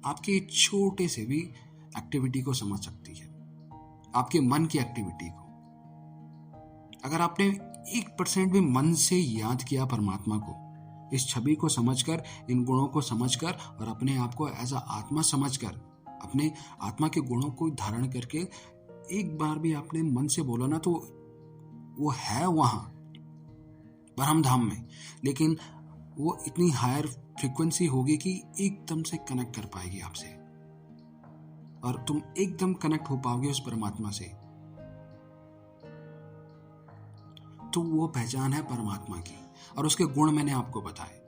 आपके छोटे से भी एक्टिविटी को समझ सकती है, आपके मन की एक्टिविटी को। अगर आपने 1% भी मन से याद किया परमात्मा को, इस छवि को समझकर, इन गुणों को समझकर और अपने आप को एज अ आत्मा समझकर, अपने आत्मा के गुणों को धारण करके एक बार भी आपने मन से बोला ना, तो वो है वहां परम धाम में, लेकिन वो इतनी हायर फ्रीक्वेंसी होगी कि एकदम से कनेक्ट कर पाएगी आपसे और तुम एकदम कनेक्ट हो पाओगे उस परमात्मा से। तो वो पहचान है परमात्मा की। और उसके गुण मैंने आपको बताए,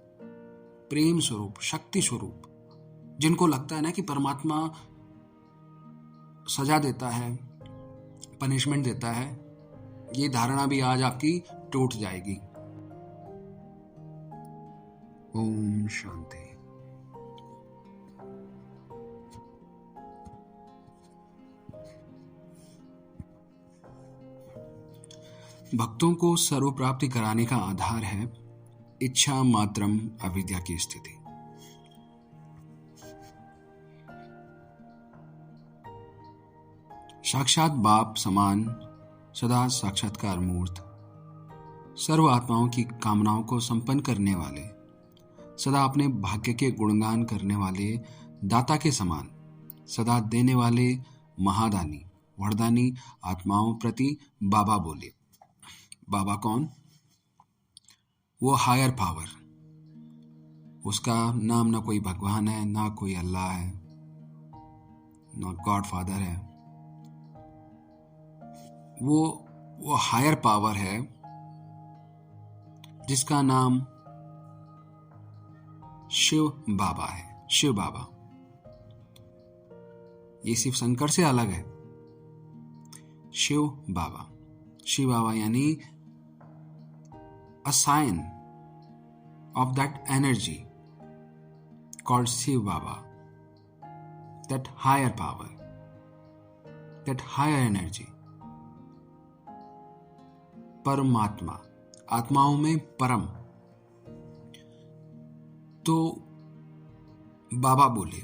प्रेम स्वरूप, शक्ति स्वरूप। जिनको लगता है ना कि परमात्मा सजा देता है, पनिशमेंट देता है, ये धारणा भी आज आपकी टूट जाएगी। ओम शांति। भक्तों को सर्व प्राप्ति कराने का आधार है इच्छा मात्रम अविद्या की स्थिति। साक्षात बाप समान सदा साक्षात्कार मूर्त, सर्व आत्माओं की कामनाओं को संपन्न करने वाले, सदा अपने भाग्य के गुणगान करने वाले दाता के समान, सदा देने वाले महादानी वरदानी आत्माओं प्रति बाबा बोले। बाबा कौन? वो हायर पावर। उसका नाम ना कोई भगवान है, ना कोई अल्लाह है, ना गॉड फादर है। वो हायर पावर है जिसका नाम शिव बाबा है। शिव बाबा ये शिव शंकर से अलग है। शिव बाबा, शिव बाबा यानी a sign of that energy called Shiv Baba, that higher power, that higher energy, परमात्मा, आत्माओं में परम। तो बाबा बोले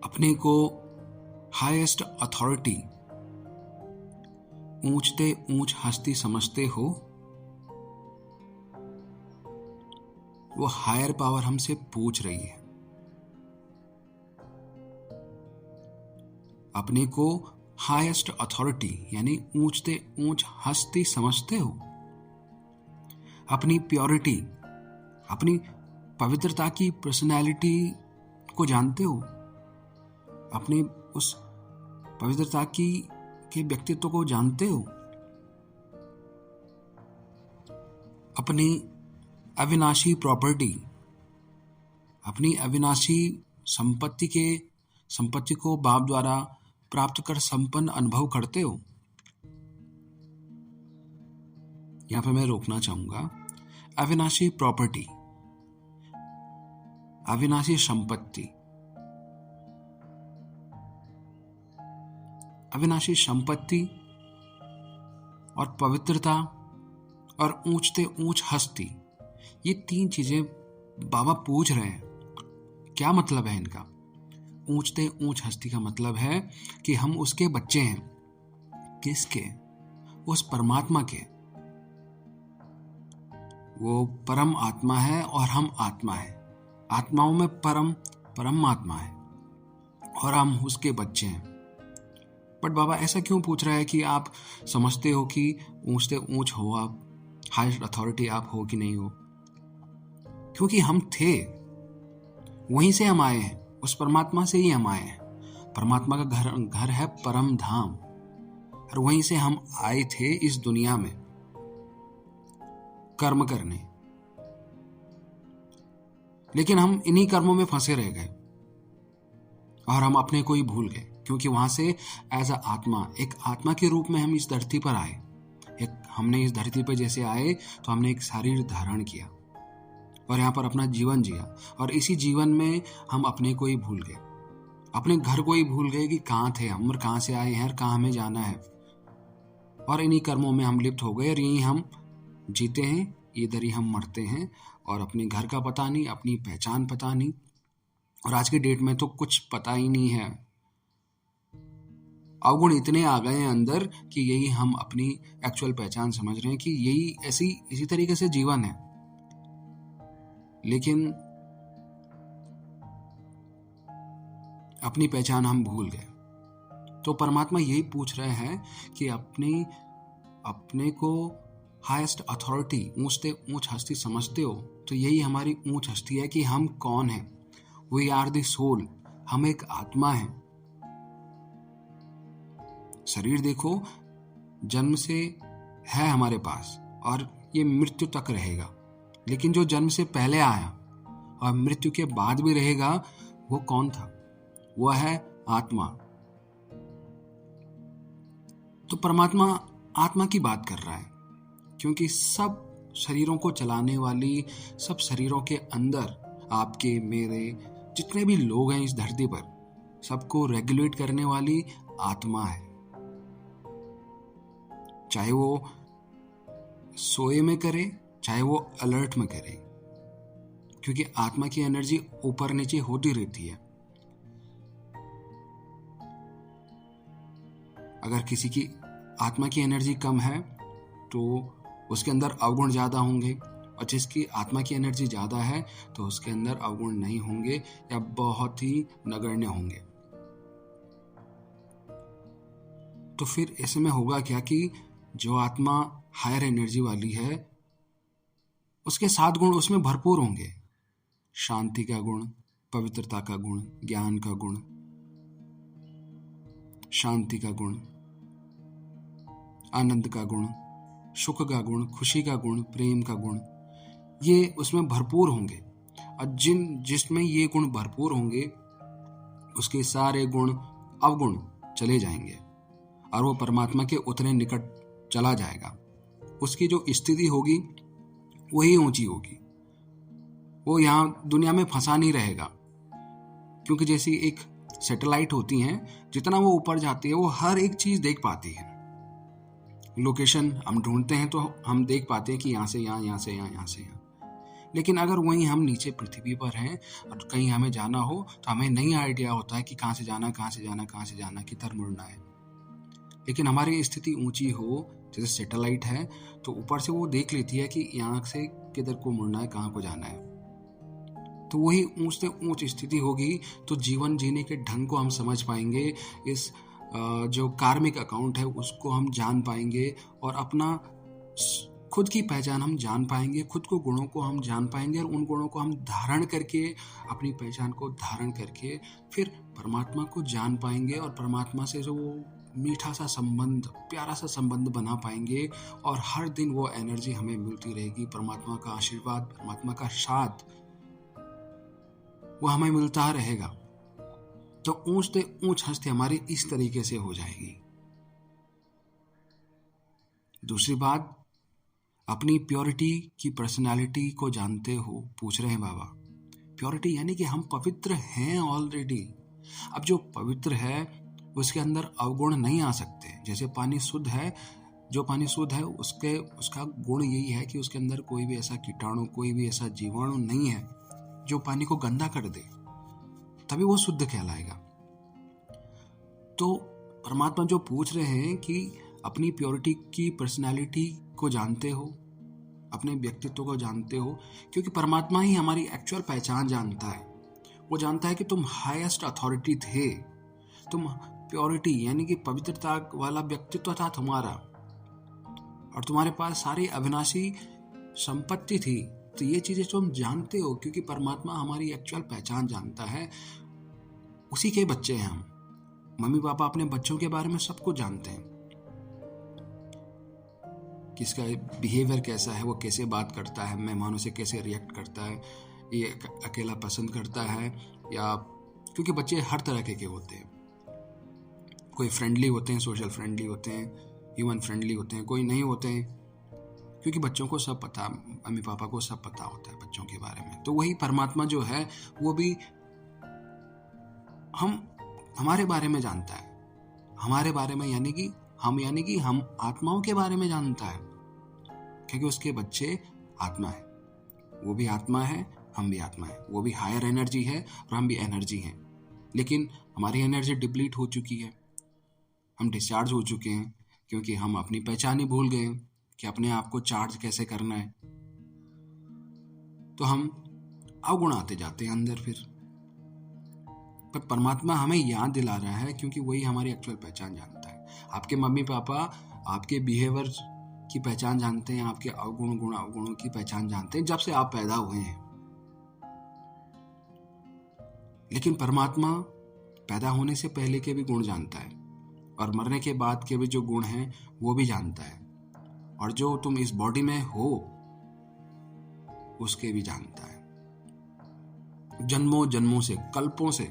अपने को हाईएस्ट अथॉरिटी, ऊंचते ऊंच हस्ती समझते हो। वो हायर पावर हमसे पूछ रही है, अपने को हाईएस्ट अथॉरिटी यानी ऊंचते ऊंच हस्ती समझते हो। अपनी प्योरिटी, अपनी पवित्रता की पर्सनैलिटी को जानते हो। अपने उस पवित्रता के व्यक्तित्व को जानते हो। अपनी अविनाशी प्रॉपर्टी, अपनी अविनाशी संपत्ति को बाप द्वारा प्राप्त कर संपन्न अनुभव करते हो। यहां पे मैं रोकना चाहूंगा। अविनाशी प्रॉपर्टी, अविनाशी संपत्ति, अविनाशी संपत्ति और पवित्रता और ऊंचते ऊंच हस्ती, ये तीन चीजें बाबा पूछ रहे हैं। क्या मतलब है इनका? ऊंचते ऊंच हस्ती का मतलब है कि हम उसके बच्चे हैं। किसके? उस परमात्मा के। वो परम आत्मा है और हम आत्मा है। आत्माओं में परम आत्मा है और हम उसके बच्चे हैं। बट बाबा ऐसा क्यों पूछ रहा है कि आप समझते हो कि ऊंचते ऊंच हो आप, हाईएस्ट अथॉरिटी आप हो कि नहीं हो? क्योंकि हम थे, वहीं से हम आए हैं, उस परमात्मा से ही हम आए हैं। परमात्मा का घर है परम धाम, और वहीं से हम आए थे इस दुनिया में कर्म करने। लेकिन हम इन्हीं कर्मों में फंसे रह गए और हम अपने को ही भूल गए, क्योंकि वहां से एज अ आत्मा, एक आत्मा के रूप में हम इस धरती पर आए। हमने इस धरती पर जैसे आए तो हमने एक शरीर धारण किया और यहाँ पर अपना जीवन जिया, और इसी जीवन में हम अपने को ही भूल गए, अपने घर को ही भूल गए कि कहाँ थे हम और कहाँ से आए हैं और कहाँ हमें जाना है। और इन्हीं कर्मों में हम लिप्त हो गए और यहीं हम जीते हैं, इधर ही हम मरते हैं और अपने घर का पता नहीं, अपनी पहचान पता नहीं, और आज के डेट में तो कुछ पता ही नहीं है। अवगुण इतने आ गए हैं अंदर कि यही हम अपनी एक्चुअल पहचान समझ रहे हैं कि यही इसी तरीके से जीवन है। लेकिन अपनी पहचान हम भूल गए। तो परमात्मा यही पूछ रहे हैं कि अपने को हाईएस्ट अथॉरिटी, ऊंच से ऊंच हस्ती समझते हो तो यही हमारी ऊंच हस्ती है कि हम कौन हैं। वी आर द सोल, हम एक आत्मा है। शरीर देखो जन्म से है हमारे पास और ये मृत्यु तक रहेगा, लेकिन जो जन्म से पहले आया और मृत्यु के बाद भी रहेगा वो कौन था? वो है आत्मा। तो परमात्मा आत्मा की बात कर रहा है, क्योंकि सब शरीरों को चलाने वाली, सब शरीरों के अंदर आपके मेरे जितने भी लोग हैं इस धरती पर, सबको रेगुलेट करने वाली आत्मा है। चाहे वो सोए में करे, चाहे वो अलर्ट में करे, क्योंकि आत्मा की एनर्जी ऊपर नीचे होती रहती है। अगर किसी की आत्मा की एनर्जी कम है तो उसके अंदर अवगुण ज्यादा होंगे, और जिसकी आत्मा की एनर्जी ज्यादा है तो उसके अंदर अवगुण नहीं होंगे या बहुत ही नगण्य होंगे। तो फिर ऐसे में होगा क्या कि जो आत्मा हायर एनर्जी वाली है उसके 7 गुण उसमें भरपूर होंगे। शांति का गुण, पवित्रता का गुण, ज्ञान का गुण, शांति का गुण, आनंद का गुण, सुख का गुण, खुशी का गुण, प्रेम का गुण, ये उसमें भरपूर होंगे। और जिसमें ये गुण भरपूर होंगे उसके सारे गुण अवगुण चले जाएंगे और वो परमात्मा के उतने निकट चला जाएगा। उसकी जो स्थिति होगी वही ऊंची होगी। वो यहाँ दुनिया में फंसा नहीं रहेगा, क्योंकि जैसी एक सैटेलाइट होती हैं, जितना वो ऊपर जाती है वो हर एक चीज देख पाती है। लोकेशन हम ढूंढते हैं तो हम देख पाते हैं कि यहाँ से यहाँ, यहाँ से यहाँ, यहाँ से यहाँ। लेकिन अगर वहीं हम नीचे पृथ्वी पर हैं और कहीं हमें जाना हो तो हमें नहीं आइडिया होता है कि कहाँ से जाना, कहाँ से जाना, कहाँ से जाना, किधर मुड़ना है। लेकिन हमारी स्थिति ऊंची हो, जैसे सैटेलाइट है, तो ऊपर से वो देख लेती है कि यहाँ से किधर को मुड़ना है, कहाँ को जाना है। तो वही ऊंच से ऊंच स्थिति होगी तो जीवन जीने के ढंग को हम समझ पाएंगे। इस जो कार्मिक अकाउंट है उसको हम जान पाएंगे और अपना खुद की पहचान हम जान पाएंगे, खुद को गुणों को हम जान पाएंगे और उन गुणों को हम धारण करके, अपनी पहचान को धारण करके फिर परमात्मा को जान पाएंगे और परमात्मा से जो वो मीठा सा संबंध, प्यारा सा संबंध बना पाएंगे और हर दिन वो एनर्जी हमें मिलती रहेगी। परमात्मा का आशीर्वाद, परमात्मा का साथ वो हमें मिलता रहेगा। तो ऊंच से ऊंच हस्ती हमारी इस तरीके से हो जाएगी। दूसरी बात, अपनी प्योरिटी की पर्सनालिटी को जानते हो, पूछ रहे हैं बाबा। प्योरिटी यानी कि हम पवित्र हैं ऑलरेडी। अब जो पवित्र है उसके अंदर अवगुण नहीं आ सकते। जैसे पानी शुद्ध है, जो पानी शुद्ध है उसका गुण यही है कि उसके अंदर कोई भी ऐसा कीटाणु, कोई भी ऐसा जीवाणु नहीं है जो पानी को गंदा कर दे, तभी वो शुद्ध कहलाएगा। तो परमात्मा जो पूछ रहे हैं कि अपनी प्योरिटी की पर्सनालिटी को जानते हो, अपने व्यक्तित्व को जानते हो, क्योंकि परमात्मा ही हमारी एक्चुअल पहचान जानता है। वो जानता है कि तुम हाईएस्ट अथॉरिटी थे, तुम प्योरिटी यानी कि पवित्रता वाला व्यक्तित्व था तुम्हारा, और तुम्हारे पास सारी अविनाशी संपत्ति थी। तो ये चीजें तुम जानते हो, क्योंकि परमात्मा हमारी एक्चुअल पहचान जानता है। उसी के बच्चे हैं हम। मम्मी पापा अपने बच्चों के बारे में सब कुछ जानते हैं, किसका बिहेवियर कैसा है, वो कैसे बात करता है, मेहमानों से कैसे रिएक्ट करता है, ये अकेला पसंद करता है या, क्योंकि बच्चे हर तरह के होते हैं। कोई फ्रेंडली होते हैं, सोशल फ्रेंडली होते हैं, ह्यूमन फ्रेंडली होते हैं, कोई नहीं होते हैं, क्योंकि बच्चों को सब पता, मम्मी पापा को सब पता होता है बच्चों के बारे में। तो वही परमात्मा जो है वो भी हमारे बारे में जानता है। हमारे बारे में यानी कि हम आत्माओं के बारे में जानता है, क्योंकि उसके बच्चे आत्मा है, वो भी आत्मा है, हम भी आत्मा है। वो भी हायर एनर्जी है और हम भी एनर्जी हैं। लेकिन हमारी एनर्जी डिप्लीट हो चुकी है, हम डिस्चार्ज हो चुके हैं, क्योंकि हम अपनी पहचान ही भूल गए कि अपने आप को चार्ज कैसे करना है। तो हम अवगुण आते जाते हैं अंदर फिर। पर परमात्मा हमें याद दिला रहा है, क्योंकि वही हमारी एक्चुअल पहचान जानता है। आपके मम्मी पापा आपके बिहेवियर की पहचान जानते हैं, आपके अवगुण गुण अवगुणों की पहचान जानते हैं जब से आप पैदा हुए हैं। लेकिन परमात्मा पैदा होने से पहले के भी गुण जानता है, और मरने के बाद के भी जो गुण हैं वो भी जानता है, और जो तुम इस बॉडी में हो उसके भी जानता है। जन्मों जन्मों से, कल्पों से,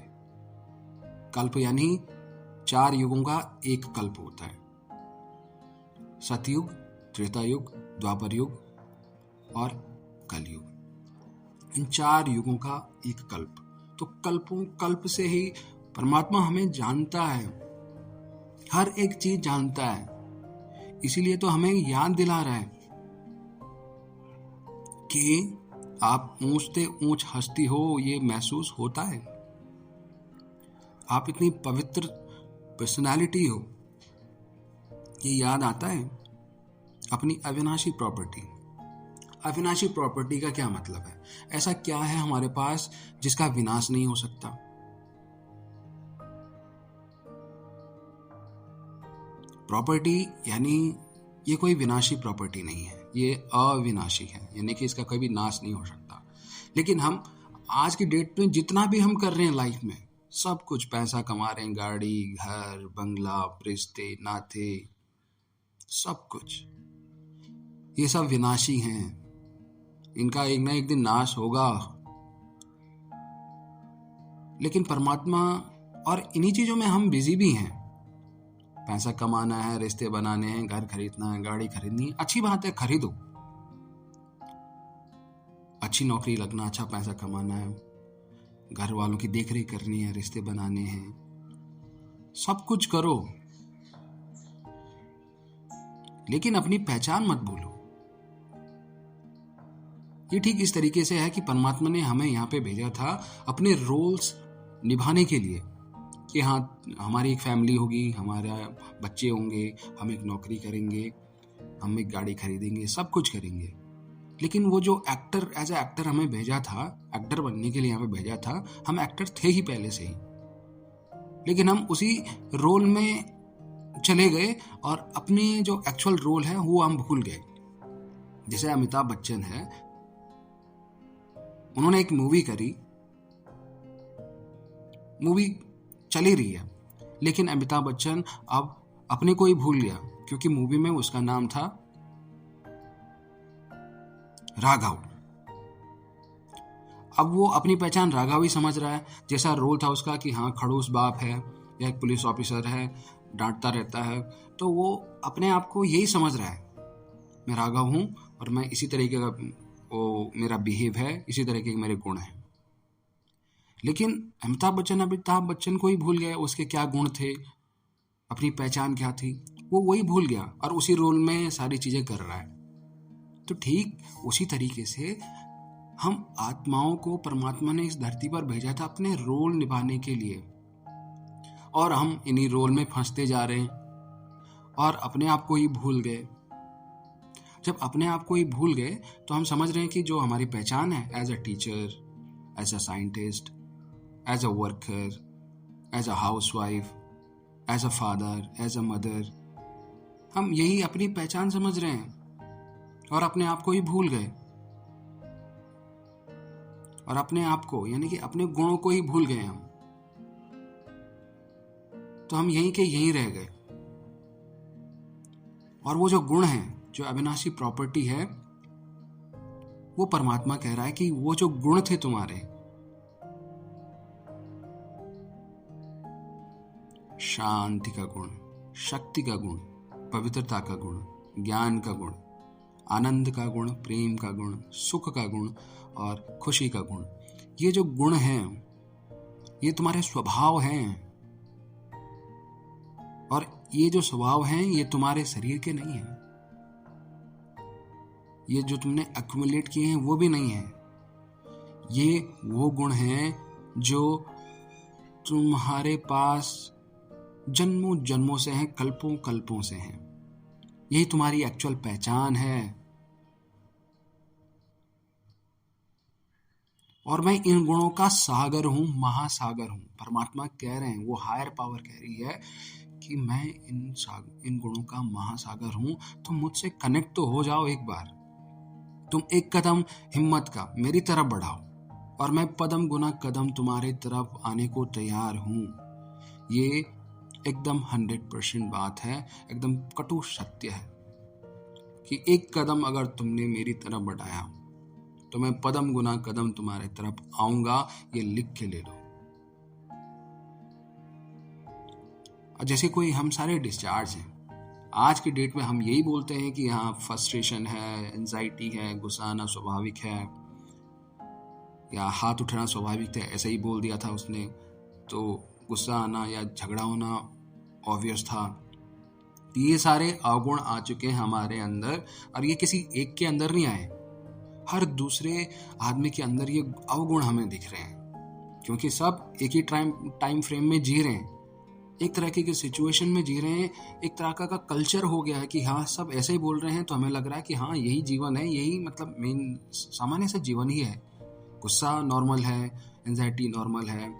कल्प यानी 4 युगों का एक कल्प होता है। सतयुग, त्रेता युग, द्वापर युग और कलयुग। इन 4 युगों का एक कल्प। तो कल्प से ही परमात्मा हमें जानता है, हर एक चीज जानता है। इसीलिए तो हमें याद दिला रहा है कि आप ऊंचते ऊंच हस्ती हो, ये महसूस होता है। आप इतनी पवित्र पर्सनालिटी हो, ये याद आता है। अपनी अविनाशी प्रॉपर्टी। अविनाशी प्रॉपर्टी का क्या मतलब है? ऐसा क्या है हमारे पास जिसका विनाश नहीं हो सकता? प्रॉपर्टी यानी ये कोई विनाशी प्रॉपर्टी नहीं है, ये अविनाशी है, यानी कि इसका कभी नाश नहीं हो सकता। लेकिन हम आज की डेट में जितना भी हम कर रहे हैं लाइफ में, सब कुछ पैसा कमा रहे हैं, गाड़ी, घर, बंगला, रिश्ते, नाते, सब कुछ, ये सब विनाशी हैं। इनका एक ना एक दिन नाश होगा। लेकिन परमात्मा, और इन्हीं चीजों में हम बिजी भी हैं। पैसा कमाना है, रिश्ते बनाने हैं, घर खरीदना है, गाड़ी खरीदनी है, अच्छी बात है, खरीदो। अच्छी नौकरी लगना, अच्छा पैसा कमाना है, घर वालों की देखरेख करनी है, रिश्ते बनाने हैं, सब कुछ करो। लेकिन अपनी पहचान मत भूलो। ये ठीक इस तरीके से है कि परमात्मा ने हमें यहाँ पे भेजा था अपने रोल्स निभाने के लिए, कि हाँ, हमारी एक फैमिली होगी, हमारा बच्चे होंगे, हम एक नौकरी करेंगे, हम एक गाड़ी खरीदेंगे, सब कुछ करेंगे। लेकिन वो जो एक्टर, एज ए एक्टर हमें भेजा था, एक्टर बनने के लिए हमें भेजा था, हम एक्टर थे ही पहले से ही। लेकिन हम उसी रोल में चले गए और अपने जो एक्चुअल रोल है वो हम भूल गए। जैसे अमिताभ बच्चन है, उन्होंने एक मूवी करी, मूवी चली रही है, लेकिन अमिताभ बच्चन अब अपने को ही भूल गया, क्योंकि मूवी में उसका नाम था राघव। अब वो अपनी पहचान राघव ही समझ रहा है, जैसा रोल था उसका कि हाँ, खड़ूस बाप है या एक पुलिस ऑफिसर है, डांटता रहता है, तो वो अपने आप को यही समझ रहा है, मैं राघव हूं और मैं इसी तरीके का वो मेरा बिहेव है, इसी तरीके के मेरे गुण हैं। लेकिन अमिताभ बच्चन को ही भूल गया उसके क्या गुण थे, अपनी पहचान क्या थी, वो वही भूल गया और उसी रोल में सारी चीजें कर रहा है। तो ठीक उसी तरीके से हम आत्माओं को परमात्मा ने इस धरती पर भेजा था अपने रोल निभाने के लिए, और हम इन्हीं रोल में फंसते जा रहे हैं और अपने आप को ही भूल गए। जब अपने आप को ही भूल गए तो हम समझ रहे हैं कि जो हमारी पहचान है, as a teacher, as a scientist, as a worker, as a housewife, as a father, as a mother, हम यही अपनी पहचान समझ रहे हैं और अपने आप को ही भूल गए, और अपने आप को यानी कि अपने गुणों को ही भूल गए हम। तो हम यहीं के यहीं रह गए। और वो जो गुण है, जो अविनाशी प्रॉपर्टी है, वो परमात्मा कह रहा है कि वो जो गुण थे तुम्हारे, शांति का गुण, शक्ति का गुण, पवित्रता का गुण, ज्ञान का गुण, आनंद का गुण, प्रेम का गुण, सुख का गुण और खुशी का गुण, ये जो गुण हैं, ये तुम्हारे स्वभाव हैं। और ये जो स्वभाव हैं, ये तुम्हारे शरीर के नहीं हैं, ये जो तुमने एक्यूमुलेट किए हैं वो भी नहीं है। ये वो गुण हैं जो तुम्हारे पास जन्मों जन्मों से हैं, कल्पों कल्पों से हैं। यही तुम्हारी एक्चुअल पहचान है। और मैं इन गुणों का सागर हूं, महासागर हूं। परमात्मा कह रहे हैं, वो हायर पावर कह रही है कि मैं इन गुणों का महासागर हूं। तुम मुझसे कनेक्ट तो हो जाओ एक बार। तुम एक कदम हिम्मत का मेरी तरफ बढ़ाओ और मैं पदम गुना कदम तुम्हारे तरफ आने को तैयार हूं। ये एकदम 100% बात है, एकदम कटु सत्य है कि एक कदम अगर तुमने मेरी तरफ बढ़ाया तो मैं पदम गुना कदम तुम्हारे तरफ आऊंगा। ये लिख के ले लो। जैसे कोई हम सारे डिस्चार्ज हैं। आज की डेट में हम यही बोलते हैं कि हाँ फ्रस्ट्रेशन है, एंजाइटी है, गुस्सा आना स्वाभाविक है, या हाथ उठाना स्वाभाविक है, ऐसा ही बोल दिया था उसने तो गुस्सा आना या झगड़ा होना ऑब्वियस था। ये सारे अवगुण आ चुके हैं हमारे अंदर, और ये किसी एक के अंदर नहीं आए, हर दूसरे आदमी के अंदर ये अवगुण हमें दिख रहे हैं, क्योंकि सब एक ही टाइम फ्रेम में जी रहे हैं, एक तरह की सिचुएशन में जी रहे हैं, एक तरह का कल्चर हो गया है कि हाँ सब ऐसे ही बोल रहे हैं तो हमें लग रहा है कि हाँ यही जीवन है, यही मतलब मेन सामान्य से जीवन ही है। गुस्सा नॉर्मल है, एंजाइटी नॉर्मल है।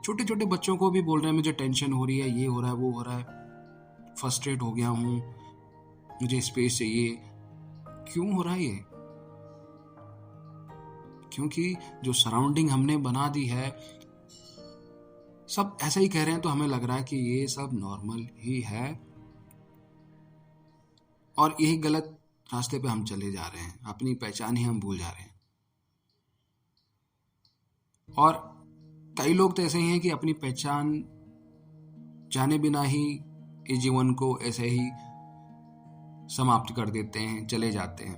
छोटे छोटे बच्चों को भी बोल रहे हैं मुझे टेंशन हो रही है, ये हो रहा है, वो हो रहा है, फ्रस्ट्रेट हो गया हूँ, मुझे स्पेस चाहिए। क्यों हो रहा है ये? क्योंकि जो सराउंडिंग हमने बना दी है सब ऐसा ही कह रहे हैं, तो हमें लग रहा है कि ये सब नॉर्मल ही है, और यही गलत रास्ते पे हम चले जा रहे हैं। अपनी पहचान ही हम भूल जा रहे हैं। और कई लोग तो ऐसे ही हैं कि अपनी पहचान जाने बिना ही इस जीवन को ऐसे ही समाप्त कर देते हैं, चले जाते हैं,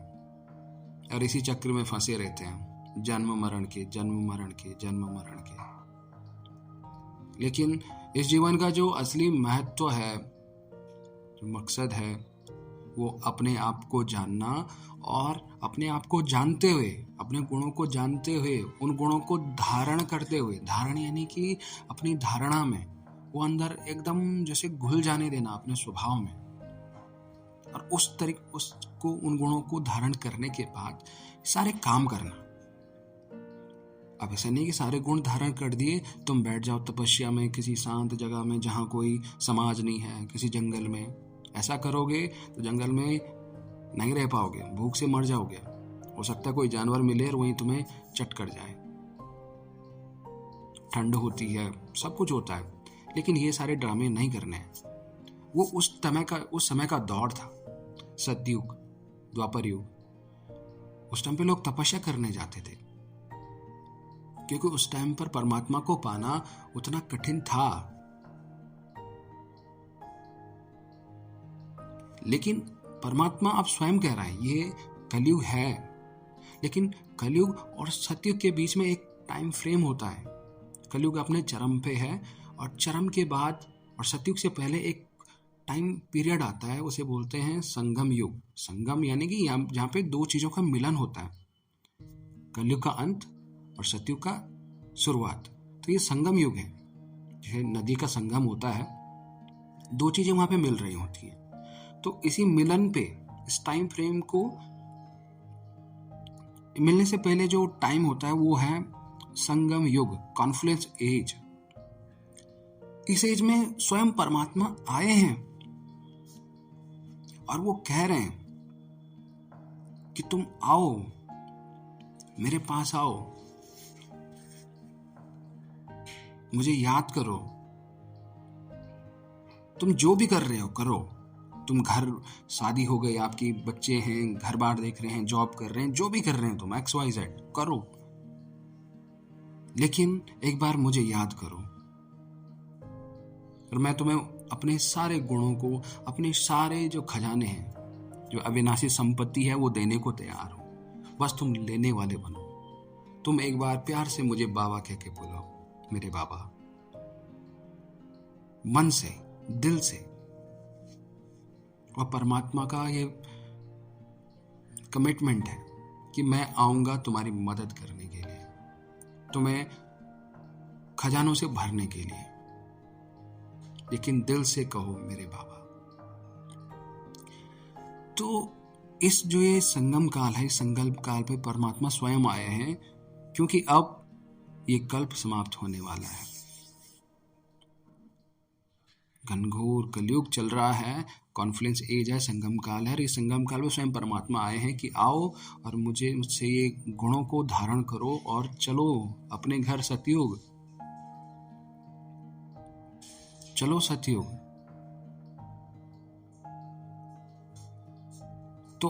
और इसी चक्र में फंसे रहते हैं, जन्म मरण के जन्म मरण के जन्म मरण के। लेकिन इस जीवन का जो असली महत्व है, जो मकसद है, वो अपने आप को जानना, और अपने आप को जानते हुए, अपने गुणों को जानते हुए, उन गुणों को धारण करते हुए, धारण यानी कि अपनी धारणा में वो अंदर एकदम जैसे घुल जाने देना अपने स्वभाव में, और उसको उन गुणों को धारण करने के बाद सारे काम करना। अब ऐसा नहीं कि सारे गुण धारण कर दिए तुम बैठ जाओ तपस्या में किसी शांत जगह में जहां कोई समाज नहीं है, किसी जंगल में। ऐसा करोगे तो जंगल में नहीं रह पाओगे, भूख से मर जाओगे। हो सकता है कोई जानवर मिले और वहीं तुम्हें चट कर जाए। ठंड होती है, सब कुछ होता है, लेकिन ये सारे ड्रामे नहीं करने हैं। वो उस समय का दौर था, सतयुग, द्वापर युग। उस टाइम पे लोग तपस्या करने जाते थे, क्योंकि उस टाइम पर परमात्मा को पाना उतना कठिन था। लेकिन परमात्मा अब स्वयं कह रहा है ये कलयुग है, लेकिन कलयुग और सतयुग के बीच में एक टाइम फ्रेम होता है। कलयुग अपने चरम पे है, और चरम के बाद और सतयुग से पहले एक टाइम पीरियड आता है, उसे बोलते हैं संगम युग। संगम यानी कि जहाँ पे दो चीजों का मिलन होता है, कलयुग का अंत और सतयुग का शुरुआत। तो ये संगम युग है, जैसे नदी का संगम होता है, दो चीजें वहां पे मिल रही होती हैं। तो इसी मिलन पे, इस टाइम फ्रेम को मिलने से पहले जो टाइम होता है वो है संगम युग, कॉन्फ्लुएंस एज। इस एज में स्वयं परमात्मा आए हैं और वो कह रहे हैं कि तुम आओ, मेरे पास आओ, मुझे याद करो। तुम जो भी कर रहे हो करो। तुम घर, शादी हो गई आपकी, बच्चे हैं, घर बार देख रहे हैं, जॉब कर रहे हैं, जो भी कर रहे हैं तुम XYZ करो, लेकिन एक बार मुझे याद करो, और मैं तुम्हें अपने सारे गुणों को, अपने सारे जो खजाने हैं, जो अविनाशी संपत्ति है, वो देने को तैयार हूं। बस तुम लेने वाले बनो। तुम एक बार प्यार से मुझे बाबा कह के बुलाओ, मेरे बाबा, मन से, दिल से। और परमात्मा का ये कमिटमेंट है कि मैं आऊंगा तुम्हारी मदद करने के लिए, तुम्हें खजानों से भरने के लिए, लेकिन दिल से कहो मेरे बाबा। तो इस जो ये संगम काल है, इस संकल्प काल पे परमात्मा स्वयं आए हैं, क्योंकि अब ये कल्प समाप्त होने वाला है। घनघोर कलयुग चल रहा है, कॉन्फ्लुएंस एज है, संगम काल है। इस संगम काल में स्वयं परमात्मा आए हैं कि आओ और मुझसे ये गुणों को धारण करो और चलो अपने घर सतयुग, चलो सतयुग। तो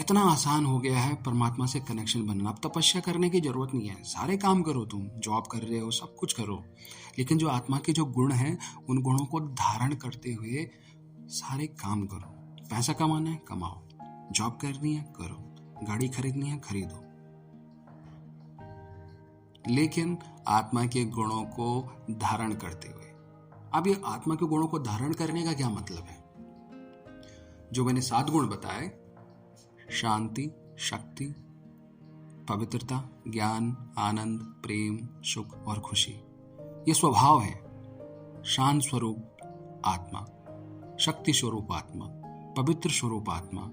इतना आसान हो गया है परमात्मा से कनेक्शन बनना। अब तपस्या करने की जरूरत नहीं है, सारे काम करो, तुम जॉब कर रहे हो, सब कुछ करो, लेकिन जो आत्मा के जो गुण हैं उन गुणों को धारण करते हुए सारे काम करो। पैसा कमाना है कमाओ, जॉब करनी है करो, गाड़ी खरीदनी है खरीदो, लेकिन आत्मा के गुणों को धारण करते हुए। अब ये आत्मा के गुणों को धारण करने का क्या मतलब है? जो मैंने 7 गुण बताए, शांति, शक्ति, पवित्रता, ज्ञान, आनंद, प्रेम, सुख और खुशी, ये स्वभाव है। शांत स्वरूप आत्मा, शक्ति स्वरूप आत्मा, पवित्र स्वरूप आत्मा,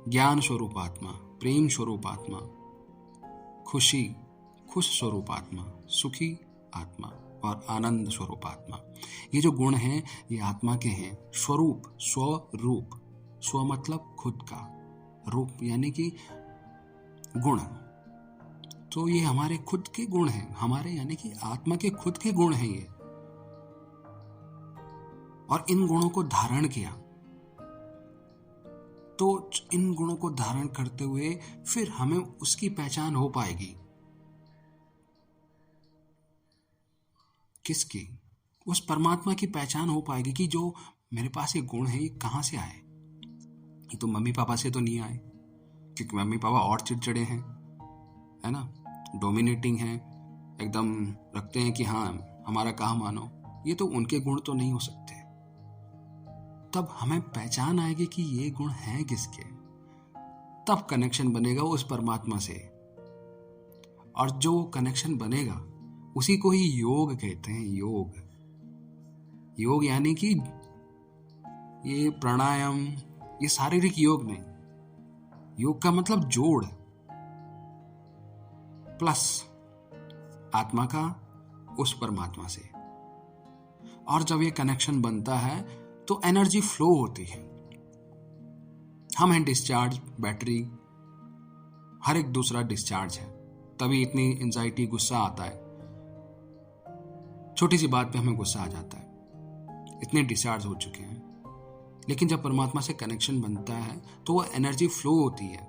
ज्ञान स्वरूप आत्मा, प्रेम स्वरूप आत्मा, खुश स्वरूप आत्मा, सुखी आत्मा और आनंद स्वरूप आत्मा। ये जो गुण हैं ये आत्मा के हैं। स्वरूप, स्वरूप, स्व मतलब खुद का, रूप यानी कि गुण। तो ये हमारे खुद के गुण हैं, हमारे यानी कि आत्मा के खुद के गुण हैं ये। और इन गुणों को धारण किया, तो इन गुणों को धारण करते हुए फिर हमें उसकी पहचान हो पाएगी। किसकी? उस परमात्मा की पहचान हो पाएगी कि जो मेरे पास ये गुण है ये कहां से आए। ये तो मम्मी पापा से तो नहीं आए, क्योंकि मम्मी पापा और चिड़चिड़े हैं, है ना, डोमिनेटिंग हैं, एकदम रखते हैं कि हाँ हमारा कहा मानो। ये तो उनके गुण तो नहीं हो सकते। तब हमें पहचान आएगी कि ये गुण हैं किसके, तब कनेक्शन बनेगा उस परमात्मा से। और जो कनेक्शन बनेगा उसी को ही योग कहते हैं। योग, योग यानी कि ये प्राणायाम, ये शारीरिक योग नहीं। योग का मतलब जोड़ प्लस आत्मा का उस परमात्मा से। और जब ये कनेक्शन बनता है तो एनर्जी फ्लो होती है। हम हैं डिस्चार्ज, बैटरी, हर एक दूसरा डिस्चार्ज है। तभी इतनी एंजाइटी, गुस्सा आता है, छोटी सी बात पे हमें गुस्सा आ जाता है, इतने डिस्चार्ज हो चुके हैं। लेकिन जब परमात्मा से कनेक्शन बनता है तो वो एनर्जी फ्लो होती है।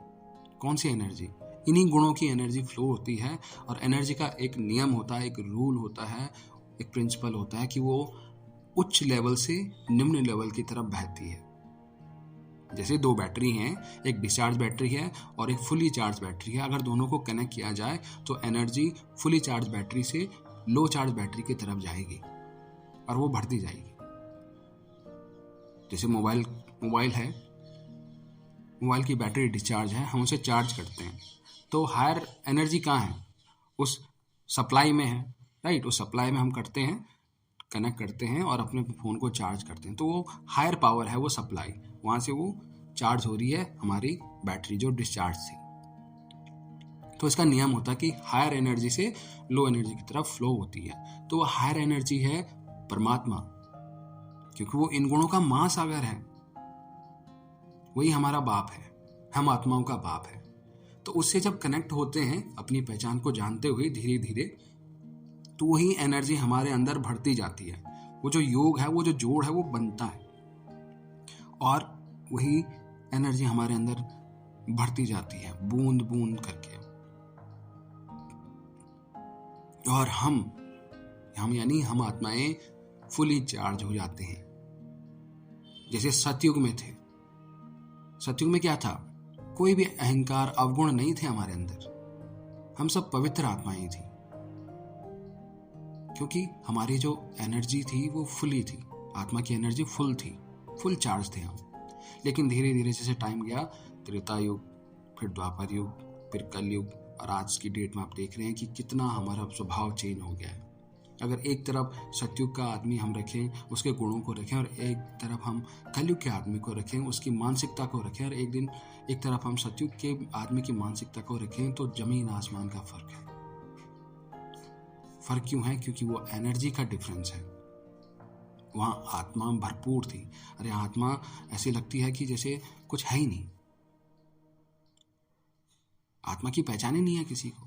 कौन सी एनर्जी? इन्हीं गुणों की एनर्जी फ्लो होती है। और एनर्जी का एक नियम होता है, एक रूल होता है, एक प्रिंसिपल होता है कि वो उच्च लेवल से निम्न लेवल की तरफ बहती है। जैसे 2 बैटरी हैं, एक डिस्चार्ज बैटरी है और एक फुली चार्ज बैटरी है। अगर दोनों को कनेक्ट किया जाए तो एनर्जी फुली चार्ज बैटरी से लो चार्ज बैटरी की तरफ जाएगी और वो बढ़ती जाएगी। जैसे मोबाइल है, मोबाइल की बैटरी डिस्चार्ज है, हम उसे चार्ज करते हैं, तो हायर एनर्जी कहाँ है? उस सप्लाई में है, राइट। उस सप्लाई में हम करते हैं, कनेक्ट करते हैं और अपने फ़ोन को चार्ज करते हैं, तो वो हायर पावर है, वो सप्लाई, वहाँ से वो चार्ज हो रही है हमारी बैटरी जो डिस्चार्ज थी। तो इसका नियम होता है कि हायर एनर्जी से लो एनर्जी की तरफ फ्लो होती है। तो वो हायर एनर्जी है परमात्मा, क्योंकि वो इन गुणों का महासागर है। वही हमारा बाप है, हम आत्माओं का बाप है। तो उससे जब कनेक्ट होते हैं अपनी पहचान को जानते हुए धीरे धीरे, तो वही एनर्जी हमारे अंदर बढ़ती जाती है। वो जो योग है, वो जो जोड़ है, वो बनता है और वही एनर्जी हमारे अंदर बढ़ती जाती है बूंद बूंद करके। और हम यानी हम आत्माएं फुली चार्ज हो जाते हैं। जैसे सतयुग में थे। सतयुग में क्या था? कोई भी अहंकार, अवगुण नहीं थे हमारे अंदर। हम सब पवित्र आत्माएं थी, क्योंकि हमारी जो एनर्जी थी वो फुली थी। आत्मा की एनर्जी फुल थी, फुल चार्ज थे हम। लेकिन धीरे धीरे जैसे टाइम गया, त्रेता युग, फिर द्वापर युग, फिर कलयुग, और आज की डेट में आप देख रहे हैं कि कितना हमारा स्वभाव चेंज हो गया है। अगर एक तरफ सतयुग का आदमी हम रखें, उसके गुणों को रखें, और एक तरफ हम कलयुग के आदमी को रखें, उसकी मानसिकता को रखें, और एक तरफ हम सतयुग के आदमी की मानसिकता को रखें, तो जमीन आसमान का फर्क है। फर्क क्यों है? क्योंकि वो एनर्जी का डिफरेंस है। वहां आत्मा भरपूर थी, अरे आत्मा ऐसी लगती है कि जैसे कुछ है ही नहीं। आत्मा की पहचान ही नहीं है किसी को।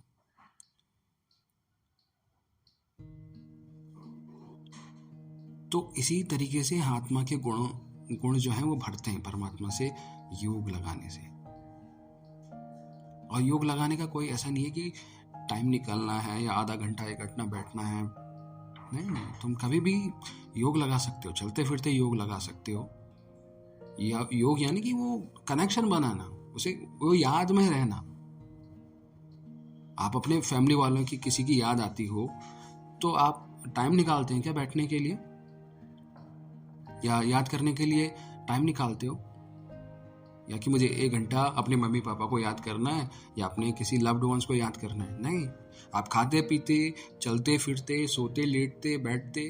तो इसी तरीके से आत्मा के गुण जो हैं वो बढ़ते हैं परमात्मा से योग लगाने से। और योग लगाने का कोई ऐसा नहीं है कि टाइम निकालना है या आधा घंटा 1 घंटा बैठना है। नहीं, तुम कभी भी योग लगा सकते हो, चलते फिरते योग लगा सकते हो। योग यानी कि वो कनेक्शन बनाना, उसे वो याद में रहना। आप अपने फैमिली वालों की किसी की याद आती हो तो आप टाइम निकालते हैं क्या बैठने के लिए, या याद करने के लिए टाइम निकालते हो, या कि मुझे 1 घंटा अपने मम्मी पापा को याद करना है या अपने किसी लव्ड वंस को याद करना है? नहीं, आप खाते पीते, चलते फिरते, सोते लेटते बैठते,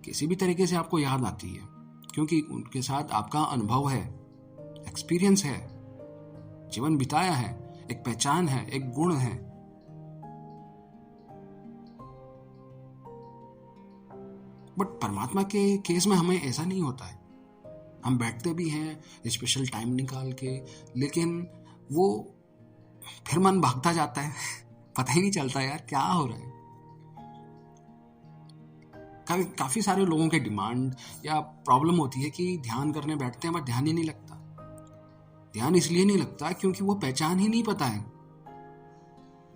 किसी भी तरीके से आपको याद आती है, क्योंकि उनके साथ आपका अनुभव है, एक्सपीरियंस है, जीवन बिताया है, एक पहचान है, एक गुण है। बट परमात्मा के केस में हमें ऐसा नहीं होता है। हम बैठते भी हैं स्पेशल टाइम निकाल के, लेकिन वो फिर मन भागता जाता है पता ही नहीं चलता यार क्या हो रहा है। काफी सारे लोगों के डिमांड या प्रॉब्लम होती है कि ध्यान करने बैठते हैं बट ध्यान ही नहीं लगता। ध्यान इसलिए नहीं लगता क्योंकि वो पहचान ही नहीं पता है।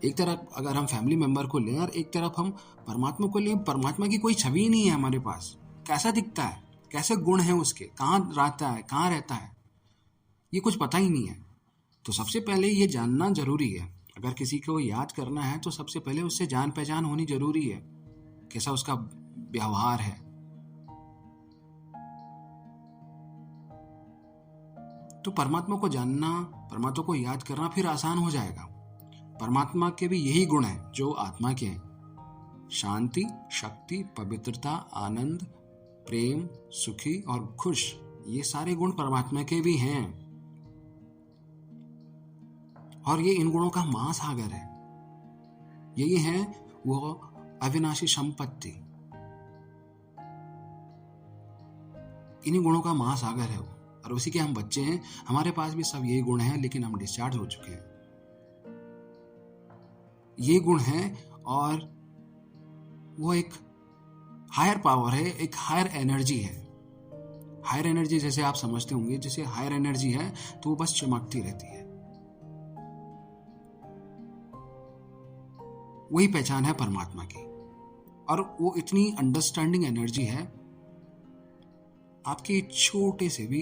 एक तरफ अगर हम फैमिली मेंबर को लें और एक तरफ हम परमात्मा को लें, परमात्मा की कोई छवि ही नहीं है हमारे पास। कैसा दिखता है, कैसे गुण है उसके, कहाँ रहता है, कहाँ रहता है, ये कुछ पता ही नहीं है। तो सबसे पहले ये जानना जरूरी है। अगर किसी को याद करना है तो सबसे पहले उससे जान पहचान होनी जरूरी है, कैसा उसका व्यवहार है। तो परमात्मा को जानना, परमात्मा को याद करना फिर आसान हो जाएगा। परमात्मा के भी यही गुण हैं जो आत्मा के हैं। शांति, शक्ति, पवित्रता, आनंद, प्रेम, सुखी और खुश, ये सारे गुण परमात्मा के भी हैं। और ये इन गुणों का महासागर है। यही है वो अविनाशी संपत्ति, इन्हीं गुणों का महासागर है वो, और उसी के हम बच्चे हैं। हमारे पास भी सब यही गुण हैं, लेकिन हम डिस्चार्ज हो चुके हैं। ये गुण हैं और वो एक हायर पावर है, एक हायर एनर्जी है। हायर एनर्जी जैसे आप समझते होंगे, जैसे हायर एनर्जी है तो वो बस चमकती रहती है। वही पहचान है परमात्मा की। और वो इतनी अंडरस्टैंडिंग एनर्जी है, आपके छोटे से भी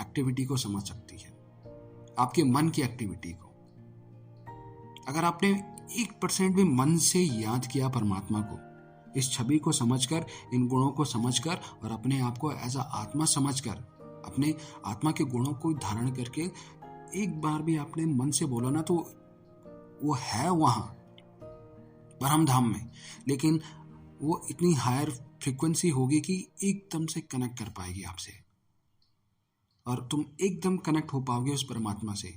एक्टिविटी को समझ सकती है, आपके मन की एक्टिविटी को। अगर आपने 1% भी मन से याद किया परमात्मा को, इस छवि को समझकर, इन गुणों को समझकर, और अपने आप को एज अ आत्मा समझकर, अपने आत्मा के गुणों को धारण करके एक बार भी आपने मन से बोला ना, तो वो है वहां परम धाम में, लेकिन वो इतनी हायर फ्रीक्वेंसी होगी कि एकदम से कनेक्ट कर पाएगी आपसे, और तुम एकदम कनेक्ट हो पाओगे उस परमात्मा से।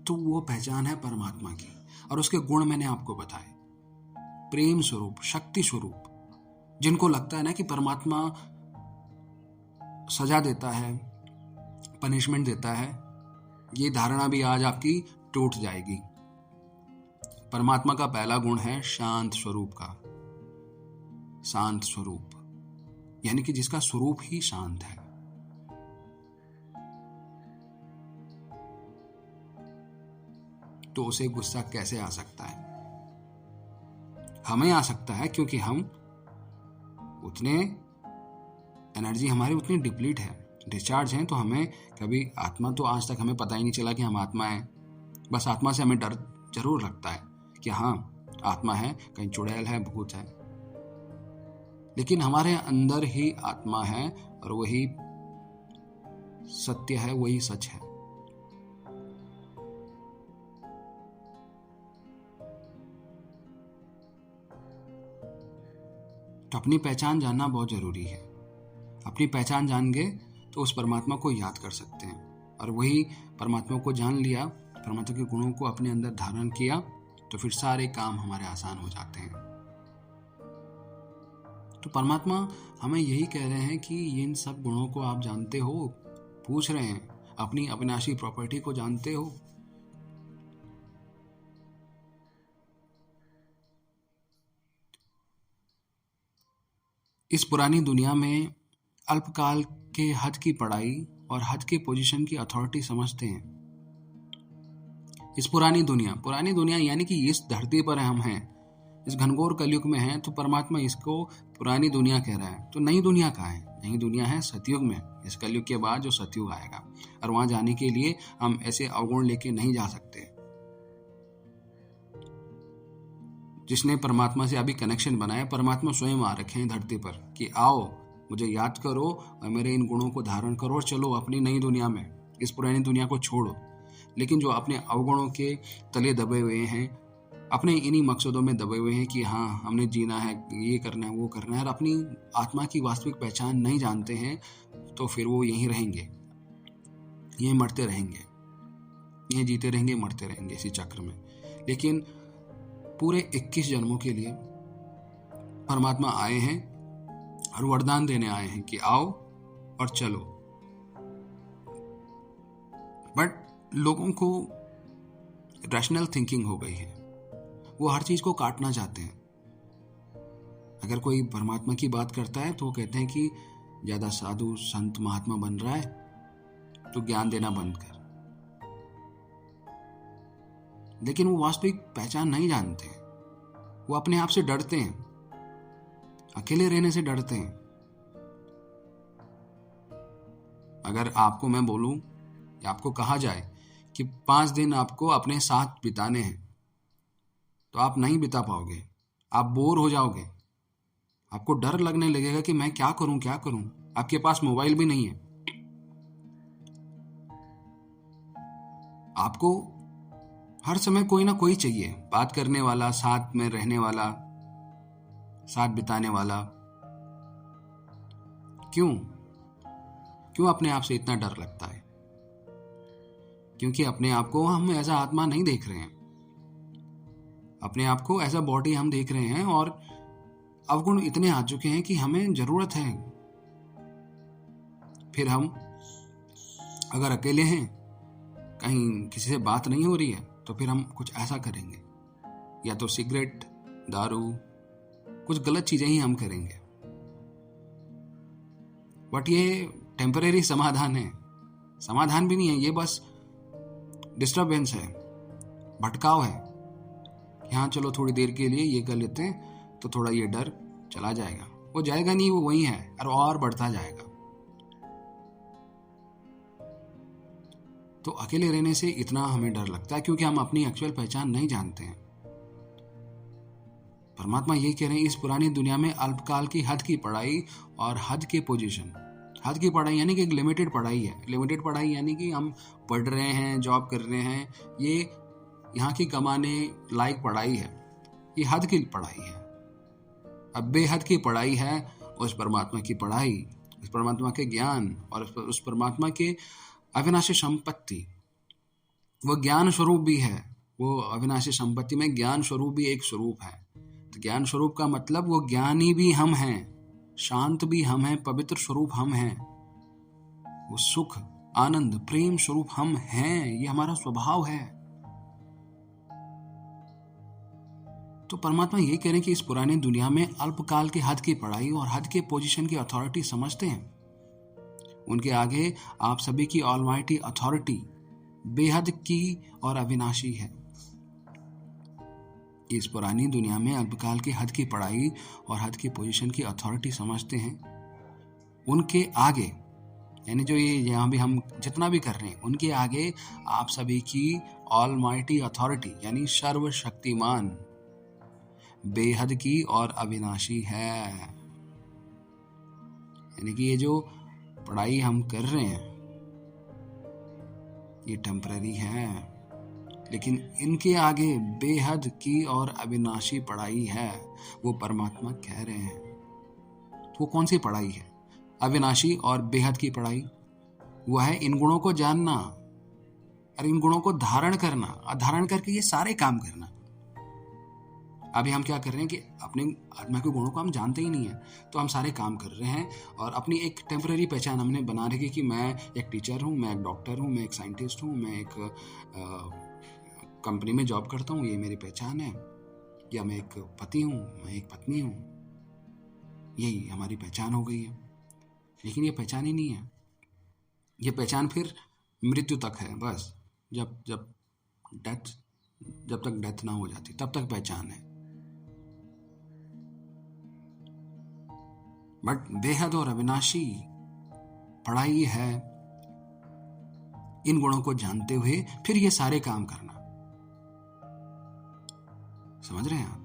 तो वो पहचान है परमात्मा की, और उसके गुण मैंने आपको बताए। प्रेम स्वरूप, शक्ति स्वरूप। जिनको लगता है ना कि परमात्मा सजा देता है, पनिशमेंट देता है, ये धारणा भी आज आपकी टूट जाएगी। परमात्मा का पहला गुण है शांत स्वरूप का। शांत स्वरूप यानी कि जिसका स्वरूप ही शांत है। तो उसे गुस्सा कैसे आ सकता है? हमें आ सकता है क्योंकि हम उतने एनर्जी हमारी उतनी डिप्लीट है, डिस्चार्ज हैं। तो हमें कभी आत्मा, तो आज तक हमें पता ही नहीं चला कि हम आत्मा हैं। बस आत्मा से हमें डर जरूर लगता है कि हाँ आत्मा है, कहीं चुड़ैल है, भूत है, लेकिन हमारे अंदर ही आत्मा है और वही सत्य है वही सच है। तो अपनी पहचान जानना बहुत जरूरी है। अपनी पहचान जान गए तो उस परमात्मा को याद कर सकते हैं, और वही परमात्मा को जान लिया, परमात्मा के गुणों को अपने अंदर धारण किया, तो फिर सारे काम हमारे आसान हो जाते हैं। तो परमात्मा हमें यही कह रहे हैं कि इन सब गुणों को आप जानते हो, पूछ रहे हैं अपनी अविनाशी प्रॉपर्टी को जानते हो। इस पुरानी दुनिया में अल्पकाल के हद की पढ़ाई और हद के पोजीशन की अथॉरिटी समझते हैं। इस पुरानी दुनिया यानी कि इस धरती पर हम हैं, इस घनघोर कलयुग में हैं, तो परमात्मा इसको पुरानी दुनिया कह रहा है। तो नई दुनिया कहाँ है? नई दुनिया है सतयुग में, इस कलयुग के बाद जो सतयुग आएगा। और वहां जाने के लिए हम ऐसे अवगुण लेके नहीं जा सकते। जिसने परमात्मा से अभी कनेक्शन बनाया, परमात्मा स्वयं आ रखे हैं धरती पर कि आओ मुझे याद करो और मेरे इन गुणों को धारण करो और चलो अपनी नई दुनिया में, इस पुरानी दुनिया को छोड़ो। लेकिन जो अपने अवगुणों के तले दबे हुए हैं, अपने इन्हीं मकसदों में दबे हुए हैं कि हाँ हमने जीना है, ये करना है, वो करना है, और अपनी आत्मा की वास्तविक पहचान नहीं जानते हैं, तो फिर वो यहीं रहेंगे, यहीं मरते रहेंगे, यहीं जीते रहेंगे, मरते रहेंगे इसी चक्र में। लेकिन पूरे 21 जन्मों के लिए परमात्मा आए हैं और वरदान देने आए हैं कि आओ और चलो। बट लोगों को रैशनल थिंकिंग हो गई है, वो हर चीज को काटना चाहते हैं। अगर कोई परमात्मा की बात करता है तो वो कहते हैं कि ज्यादा साधु संत महात्मा बन रहा है तो ज्ञान देना बंद कर। लेकिन वो वास्तविक पहचान नहीं जानते हैं। वो अपने आप से डरते हैं, अकेले रहने से डरते हैं। अगर आपको मैं बोलूं या आपको कहा जाए कि 5 दिन आपको अपने साथ बिताने हैं, तो आप नहीं बिता पाओगे, आप बोर हो जाओगे, आपको डर लगने लगेगा कि मैं क्या करूं। आपके पास मोबाइल भी नहीं है, आपको हर समय कोई ना कोई चाहिए, बात करने वाला, साथ में रहने वाला, साथ बिताने वाला। क्यों अपने आप से इतना डर लगता है? क्योंकि अपने आप को हम एज अ आत्मा नहीं देख रहे हैं, अपने आप को एज अ बॉडी हम देख रहे हैं, और अवगुण इतने आ चुके हैं कि हमें जरूरत है। फिर हम अगर अकेले हैं, कहीं किसी से बात नहीं हो रही है, तो फिर हम कुछ ऐसा करेंगे, या तो सिगरेट, दारू, कुछ गलत चीजें ही हम करेंगे। बट ये टेम्परेरी समाधान है, समाधान भी नहीं है, ये बस डिस्टर्बेंस है, भटकाव है कि हाँ चलो थोड़ी देर के लिए ये कर लेते हैं तो थोड़ा ये डर चला जाएगा। वो जाएगा नहीं, वो वही है और बढ़ता जाएगा। तो अकेले रहने से इतना हमें डर लगता है क्योंकि हम अपनी एक्चुअल पहचान नहीं जानते हैं। परमात्मा ये कह रहे हैं, इस पुरानी दुनिया में अल्पकाल की हद की पढ़ाई और हद के पोजीशन। हद की पढ़ाई यानी कि एक लिमिटेड पढ़ाई है। लिमिटेड पढ़ाई यानी कि हम पढ़ रहे हैं, जॉब कर रहे हैं, ये यहाँ की कमाने लायक पढ़ाई है, ये हद की पढ़ाई है। अब बेहद की पढ़ाई है उस परमात्मा की पढ़ाई, उस परमात्मा के ज्ञान और उस परमात्मा के अविनाशी संपत्ति। वो ज्ञान स्वरूप भी है, वो अविनाशी संपत्ति में ज्ञान स्वरूप भी एक स्वरूप है। तो ज्ञान स्वरूप का मतलब वो ज्ञानी भी हम हैं, शांत भी हम हैं, पवित्र स्वरूप हम हैं, वो सुख, आनंद, प्रेम स्वरूप हम हैं, ये हमारा स्वभाव है। तो परमात्मा ये कह रहे हैं कि इस पुरानी दुनिया में अल्पकाल के हद की पढ़ाई और हद के पोजीशन की अथॉरिटी समझते हैं। उनके आगे आप सभी की ऑलमाइटी अथॉरिटी बेहद की और अविनाशी है। इस पुरानी दुनिया में अल्पकाल की हद की पढ़ाई और हद की पोजीशन की अथॉरिटी समझते हैं। उनके आगे यानी जो ये यहाँ भी हम जितना भी कर रहे हैं, उनके आगे आप सभी की ऑलमाइटी अथॉरिटी यानी सर्वशक्तिमान, बेहद की और अविनाशी है। यानी कि ये जो पढ़ाई हम कर रहे हैं, ये टेम्पररी है, लेकिन इनके आगे बेहद की और अविनाशी पढ़ाई है, वो परमात्मा कह रहे हैं। तो वो कौन सी पढ़ाई है? अविनाशी और बेहद की पढ़ाई। वो है इन गुणों को जानना और इन गुणों को धारण करना, और धारण करके ये सारे काम करना। अभी हम क्या कर रहे हैं कि अपने आत्मा के गुणों को हम जानते ही नहीं है, तो हम सारे काम कर रहे हैं और अपनी एक टेम्पररी पहचान हमने बना रखी कि मैं एक टीचर हूँ, मैं एक डॉक्टर हूँ, मैं एक साइंटिस्ट हूँ, मैं एक कंपनी में जॉब करता हूँ, ये मेरी पहचान है, या मैं एक पति हूँ, मैं एक पत्नी हूँ, यही हमारी पहचान हो गई है। लेकिन ये पहचान ही नहीं है। ये पहचान फिर मृत्यु तक है, बस जब तक डेथ ना हो जाती तब तक पहचान है। बट बेहद और अविनाशी पढ़ाई है इन गुणों को जानते हुए फिर ये सारे काम करना। समझ रहे हैं आप?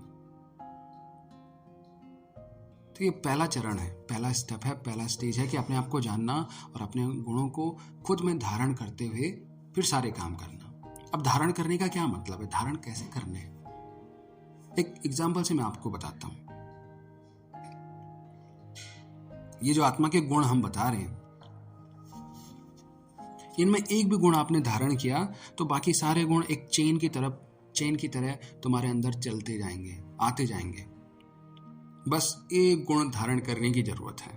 तो ये पहला चरण है, पहला स्टेप है, पहला स्टेज है कि अपने आप को जानना और अपने गुणों को खुद में धारण करते हुए फिर सारे काम करना। अब धारण करने का क्या मतलब है? धारण कैसे करने हैं? एक एग्जाम्पल से मैं आपको बताता हूं। ये जो आत्मा के गुण हम बता रहे हैं, इनमें एक भी गुण आपने धारण किया तो बाकी सारे गुण एक चेन की तरह तुम्हारे अंदर चलते जाएंगे, आते जाएंगे। बस एक गुण धारण करने की जरूरत है।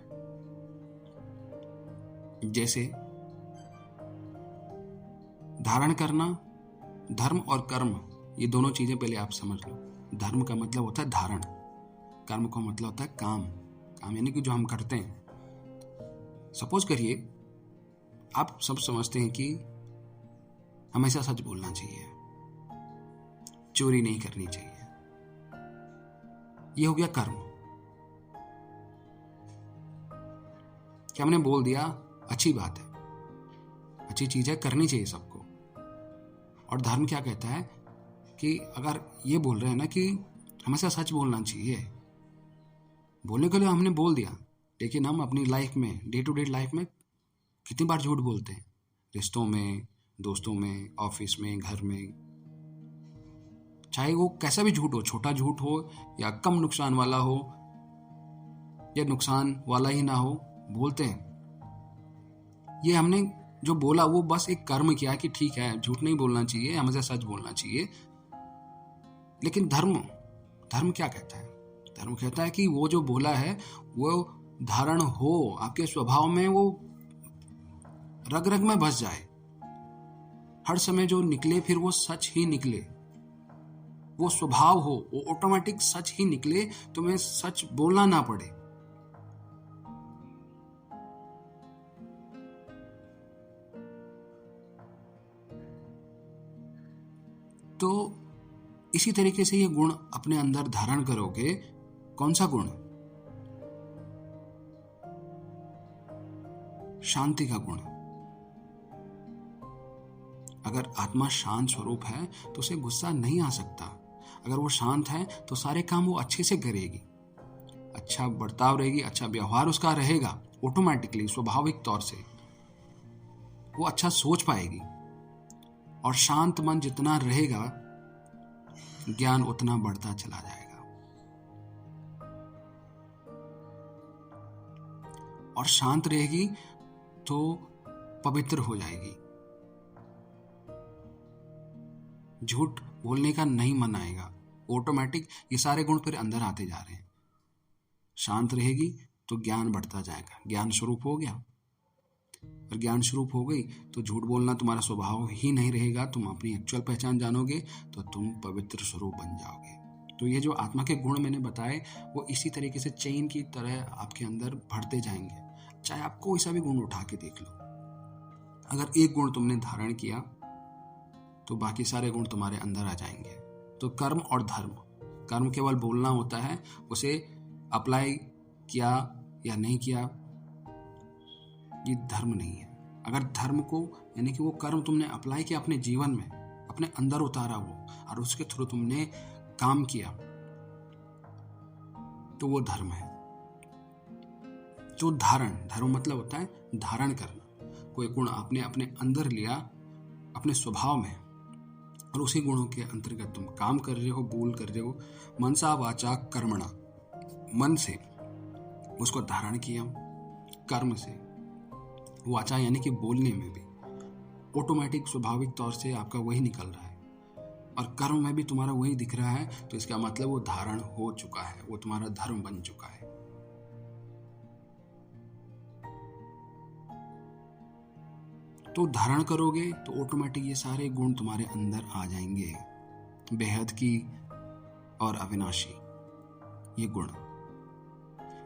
जैसे धारण करना, धर्म और कर्म, ये दोनों चीजें पहले आप समझ लो। धर्म का मतलब होता है धारण, कर्म का मतलब होता है काम यानी कि जो हम करते हैं। सपोज करिए आप सब समझते हैं कि हमेशा सच बोलना चाहिए, चोरी नहीं करनी चाहिए, ये हो गया कर्म। क्या हमने बोल दिया? अच्छी बात है, अच्छी चीज है, करनी चाहिए सबको। और धर्म क्या कहता है कि अगर ये बोल रहे हैं ना कि हमेशा सच बोलना चाहिए, बोलने के लिए हमने बोल दिया, लेकिन हम अपनी लाइफ में, डे टू डे लाइफ में कितनी बार झूठ बोलते हैं? रिश्तों में, दोस्तों में, ऑफिस में, घर में। चाहे वो कैसा भी झूठ हो, छोटा झूठ हो या कम नुकसान वाला हो या नुकसान वाला ही ना हो, बोलते हैं। ये हमने जो बोला वो बस एक कर्म किया कि ठीक है, झूठ नहीं बोलना चाहिए, हमेशा सच बोलना चाहिए। लेकिन धर्म क्या कहता है? धर्म कहता है कि वो जो बोला है वो धारण हो आपके स्वभाव में, वो रग रग में बस जाए, हर समय जो निकले फिर वो सच ही निकले, वो स्वभाव हो, वो ऑटोमेटिक सच ही निकले, तुम्हें सच बोलना ना पड़े। तो इसी तरीके से ये गुण अपने अंदर धारण करोगे। कौन सा गुण? शांति का गुण। अगर आत्मा शांत स्वरूप है तो उसे गुस्सा नहीं आ सकता। अगर वो शांत है तो सारे काम वो अच्छे से करेगी, अच्छा बर्ताव रहेगी, अच्छा व्यवहार उसका रहेगा, ऑटोमेटिकली स्वाभाविक तौर से वो अच्छा सोच पाएगी। और शांत मन जितना रहेगा, ज्ञान उतना बढ़ता चला जाएगा। और शांत रहेगी तो पवित्र हो जाएगी। झूठ बोलने का नहीं मन आएगा, ऑटोमेटिक ये सारे गुण फिर अंदर आते जा रहे हैं। शांत रहेगी तो ज्ञान बढ़ता जाएगा, ज्ञान स्वरूप हो गया। और ज्ञान स्वरूप हो गई तो झूठ बोलना तुम्हारा स्वभाव ही नहीं रहेगा। तुम अपनी एक्चुअल पहचान जानोगे तो तुम पवित्र स्वरूप बन जाओगे। तो ये जो आत्मा के गुण मैंने बताए वो इसी तरीके से चेन की तरह आपके अंदर बढ़ते जाएंगे। चाहे आप कोई सा भी गुण उठा के देख लो, अगर एक गुण तुमने धारण किया तो बाकी सारे गुण तुम्हारे अंदर आ जाएंगे। तो कर्म और धर्म, कर्म केवल बोलना होता है, उसे अप्लाई किया या नहीं किया ये धर्म नहीं है। अगर धर्म को यानी कि वो कर्म तुमने अप्लाई किया अपने जीवन में, अपने अंदर उतारा वो, और उसके थ्रू तुमने काम किया, तो वो धर्म है। जो धर्म मतलब होता है धारण करना। कोई गुण आपने अपने अंदर लिया अपने स्वभाव में, और उसी गुणों के अंतर्गत तुम काम कर रहे हो, बोल कर रहे हो। मनसा वाचा कर्मणा, मन से उसको धारण किया, कर्म से, वाचा यानी कि बोलने में भी ऑटोमेटिक स्वाभाविक तौर से आपका वही निकल रहा है, और कर्म में भी तुम्हारा वही दिख रहा है, तो इसका मतलब वो धारण हो चुका है, वो तुम्हारा धर्म बन चुका है। तो धारण करोगे तो ऑटोमेटिक ये सारे गुण तुम्हारे अंदर आ जाएंगे, बेहद की और अविनाशी ये गुण।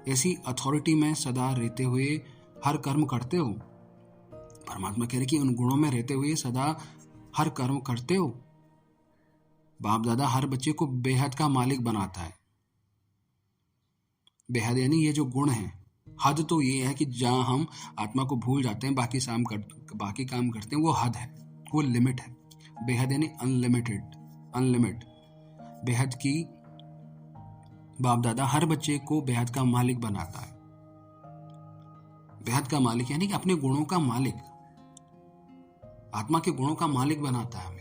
ऐसी अथॉरिटी में सदा रहते हुए हर कर्म करते हो। परमात्मा कह रहे कि उन गुणों में रहते हुए सदा हर कर्म करते हो। बाप दादा हर बच्चे को बेहद का मालिक बनाता है। बेहद यानी ये जो गुण है, हद तो ये है कि जहां हम आत्मा को भूल जाते हैं, बाकी काम करते हैं, वो हद है, वो लिमिट है। बेहद यानी अनलिमिट। बेहद की बाप दादा हर बच्चे को बेहद का मालिक बनाता है। बेहद का मालिक यानी कि अपने गुणों का मालिक, आत्मा के गुणों का मालिक बनाता है हमें।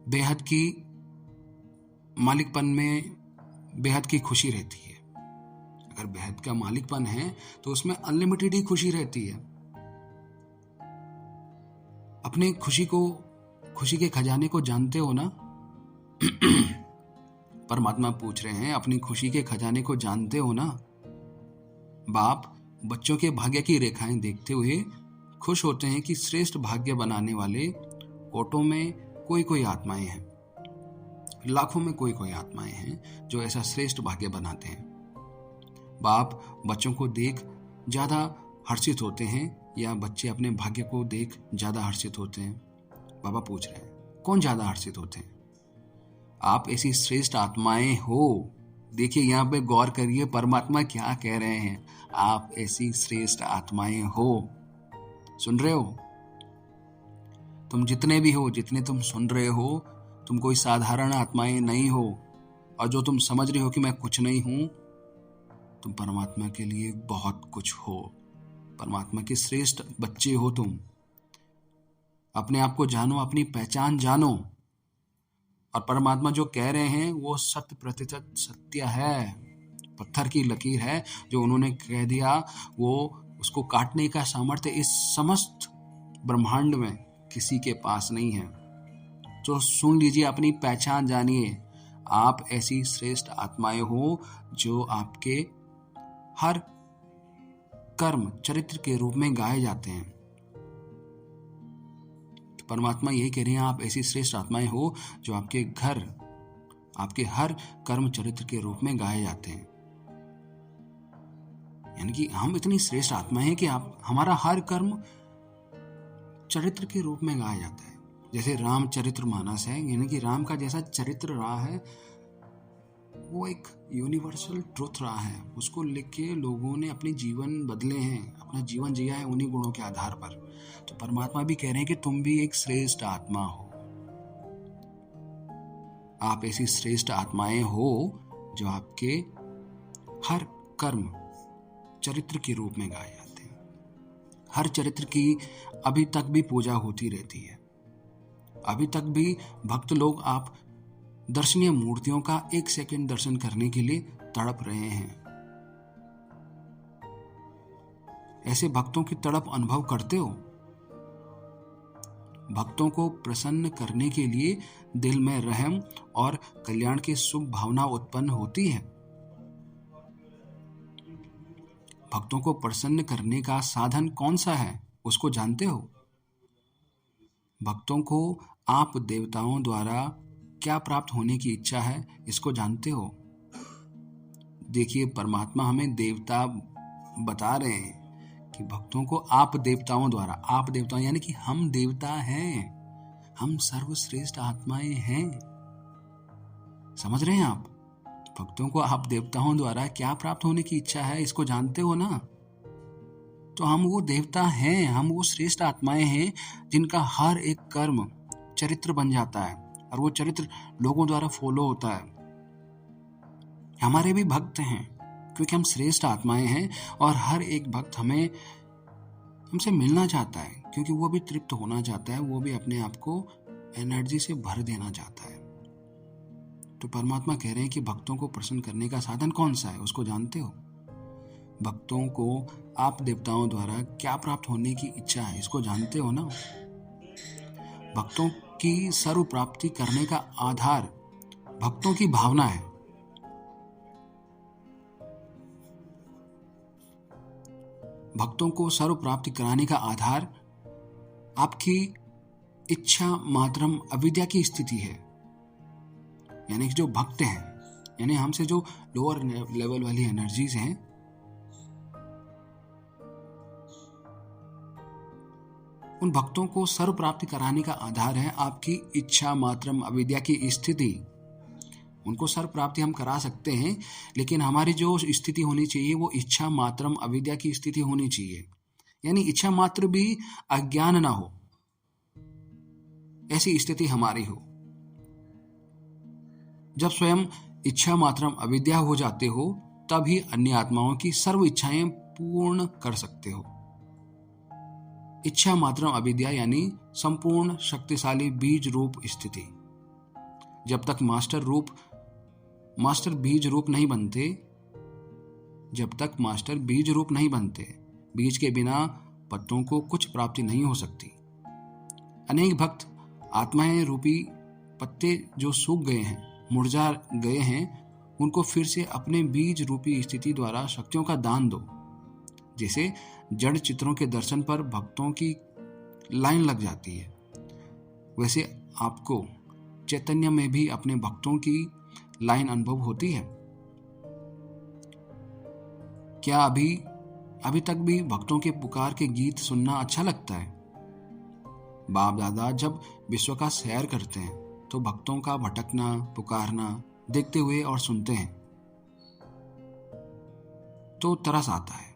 बेहद की मालिकपन में बेहद की खुशी रहती है। अगर बेहद का मालिकपन है तो उसमें अनलिमिटेड ही खुशी रहती है। अपने खुशी के खजाने को जानते हो ना? परमात्मा पूछ रहे हैं, अपनी खुशी के खजाने को जानते हो ना? बाप बच्चों के भाग्य की रेखाएं देखते हुए खुश होते हैं कि श्रेष्ठ भाग्य बनाने वाले कोटों में कोई आत्माएं हैं, लाखों में कोई आत्माएं हैं जो ऐसा श्रेष्ठ भाग्य बनाते हैं। बाप बच्चों को देख ज्यादा हर्षित होते हैं या बच्चे अपने भाग्य को देख ज्यादा हर्षित होते हैं? बाबा पूछ रहे हैं, कौन ज्यादा हर्षित होते हैं? आप ऐसी श्रेष्ठ आत्माएं हो। देखिए यहाँ पे गौर करिए, परमात्मा क्या कह रहे हैं। आप ऐसी श्रेष्ठ आत्माएं हो। सुन रहे हो? तुम जितने भी हो, जितने तुम सुन रहे हो, तुम कोई साधारण आत्माएं नहीं हो। और जो तुम समझ रहे हो कि मैं कुछ नहीं हूं, तुम परमात्मा के लिए बहुत कुछ हो। परमात्मा के श्रेष्ठ बच्चे हो तुम। अपने आप को जानो, अपनी पहचान जानो। और परमात्मा जो कह रहे हैं वो 100% सत्य है। पत्थर की लकीर है जो उन्होंने कह दिया, वो उसको काटने का सामर्थ्य इस समस्त ब्रह्मांड में किसी के पास नहीं है। तो सुन लीजिए, अपनी पहचान जानिए। आप ऐसी श्रेष्ठ आत्माएं हो जो आपके हर कर्म चरित्र के रूप में गाए जाते हैं। तो परमात्मा यही कह रहे हैं, आप ऐसी श्रेष्ठ आत्माएं हो जो आपके हर कर्म चरित्र के रूप में गाए जाते हैं। यानी कि हम इतनी श्रेष्ठ आत्माएं हैं कि हमारा हर कर्म चरित्र के रूप में गाया जाता है। जैसे रामचरित्र मानस है, यानी कि राम का जैसा चरित्र रहा है, वो एक यूनिवर्सल ट्रुथ रहा है। उसको लिख के लोगों ने अपने जीवन बदले हैं, अपना जीवन जिया है उन्हीं गुणों के आधार पर। तो परमात्मा भी कह रहे हैं कि तुम भी एक श्रेष्ठ आत्मा हो। आप ऐसी श्रेष्ठ आत्माएं हो जो आपके हर कर्म चरित्र के रूप में गाए जाते हैं। हर चरित्र की अभी तक भी पूजा होती रहती है। अभी तक भी भक्त लोग आप दर्शनीय मूर्तियों का 1 सेकंड दर्शन करने के लिए तड़प रहे हैं। ऐसे भक्तों की तड़प अनुभव करते हो? भक्तों को प्रसन्न करने के लिए दिल में रहम और कल्याण की शुभ भावना उत्पन्न होती है। भक्तों को प्रसन्न करने का साधन कौन सा है, उसको जानते हो? भक्तों को आप देवताओं द्वारा क्या प्राप्त होने की इच्छा है, इसको जानते हो? देखिए, परमात्मा हमें देवता बता रहे हैं कि भक्तों को आप देवताओं द्वारा, आप देवताओं यानी कि हम देवता हैं, हम सर्वश्रेष्ठ आत्माएं हैं। समझ रहे हैं आप? भक्तों को आप देवताओं द्वारा क्या प्राप्त होने की इच्छा है, इसको जानते हो ना? तो हम वो देवता हैं, हम वो श्रेष्ठ आत्माएं हैं जिनका हर एक कर्म चरित्र बन जाता है और वो चरित्र लोगों द्वारा फॉलो होता है। हमारे भी भक्त हैं क्योंकि हम श्रेष्ठ आत्माएं हैं और हर एक भक्त हमसे मिलना चाहता है। क्योंकि वो भी तृप्त होना चाहता है, वो भी अपने आप को एनर्जी से भर देना चाहता है। तो परमात्मा कह रहे हैं कि भक्तों को प्रसन्न करने का साधन कौन सा है, उसको जानते हो? भक्तों को आप देवताओं द्वारा क्या प्राप्त होने की इच्छा है, इसको जानते हो ना? भक्तों की सर्व प्राप्ति करने का आधार भक्तों की भावना है। भक्तों को सर्व प्राप्ति कराने का आधार आपकी इच्छा मात्रम अविद्या की स्थिति है। यानी कि जो भक्त हैं, यानी हमसे जो लोअर लेवल वाली एनर्जीज हैं, उन भक्तों को सर्व प्राप्ति कराने का आधार है आपकी इच्छा मात्रम अविद्या की स्थिति। उनको सर्व प्राप्ति हम करा सकते हैं, लेकिन हमारी जो स्थिति होनी चाहिए वो इच्छा मात्रम अविद्या की स्थिति होनी चाहिए। यानी इच्छा मात्र भी अज्ञान ना हो, ऐसी स्थिति हमारी हो। जब स्वयं इच्छा मात्रम अविद्या हो जाते हो, तभी अन्य आत्माओं की सर्व इच्छाएं पूर्ण कर सकते हो। इच्छा मात्रम अविद्या यानी संपूर्ण शक्तिशाली बीज रूप स्थिति। जब तक मास्टर बीज रूप नहीं बनते, बीज के बिना पत्तों को कुछ प्राप्ति नहीं हो सकती। अनेक भक्त आत्माएं रूपी पत्ते जो सूख गए हैं, मुरझा गए हैं, उनको फिर से अपने बीज रूपी स्थिति द्वारा शक्तियों का दान दो। जैसे जड़ चित्रों के दर्शन पर भक्तों की लाइन लग जाती है, वैसे आपको चैतन्य में भी अपने भक्तों की लाइन अनुभव होती है। क्या अभी तक भी भक्तों के पुकार के गीत सुनना अच्छा लगता है? बाप दादा जब विश्व का सैर करते हैं तो भक्तों का भटकना, पुकारना देखते हुए और सुनते हैं तो तरस आता है।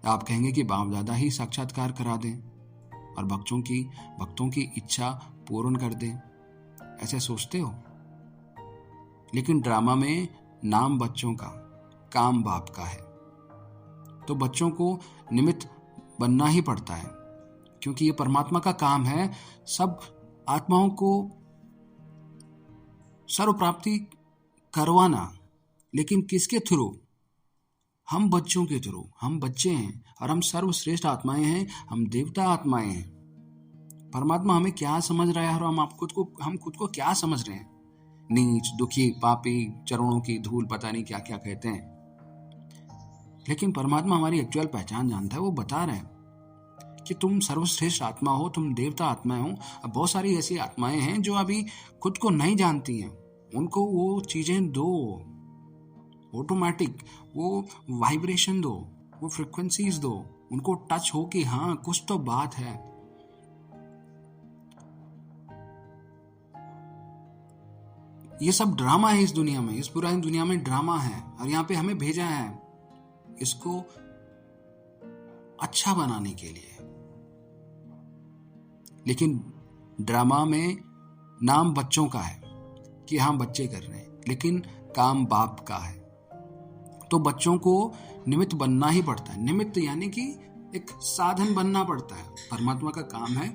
आप कहेंगे कि बाप दादा ही साक्षात्कार करा दें और भक्तों की इच्छा पूर्ण कर दें, ऐसे सोचते हो? लेकिन ड्रामा में नाम बच्चों का, काम बाप का है, तो बच्चों को निमित्त बनना ही पड़ता है, क्योंकि ये परमात्मा का काम है सब आत्माओं को सर्व प्राप्ति करवाना। लेकिन किसके थ्रू? हम बच्चों के थ्रू। हम बच्चे हैं और हम सर्वश्रेष्ठ आत्माएं हैं, हम देवता आत्माएं हैं। परमात्मा हमें क्या समझ रहा है और हम खुद को क्या समझ रहे हैं? नीच, दुखी, पापी, चरणों की धूल, पता नहीं क्या क्या कहते हैं। लेकिन परमात्मा हमारी एक्चुअल पहचान जानता है। वो बता रहा है कि तुम सर्वश्रेष्ठ आत्मा हो, तुम देवता आत्मा हो। अब बहुत सारी ऐसी आत्माएं हैं जो अभी खुद को नहीं जानती हैं, उनको वो चीजें दो, ऑटोमेटिक वो वाइब्रेशन दो, वो फ्रिक्वेंसीज दो, उनको टच हो कि हाँ कुछ तो बात है। ये सब ड्रामा है इस दुनिया में, इस पूरी दुनिया में ड्रामा है और यहाँ पे हमें भेजा है इसको अच्छा बनाने के लिए। लेकिन ड्रामा में नाम बच्चों का है कि हाँ बच्चे कर रहे हैं, लेकिन काम बाप का है। तो बच्चों को निमित्त बनना ही पड़ता है। निमित्त यानी कि एक साधन बनना पड़ता है, परमात्मा का काम है।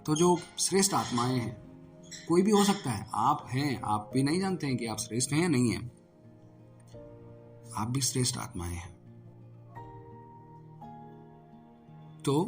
तो जो श्रेष्ठ आत्माएं हैं, कोई भी हो सकता है, आप हैं, आप भी नहीं जानते हैं कि आप श्रेष्ठ हैं या नहीं हैं, आप भी श्रेष्ठ आत्माएं हैं। तो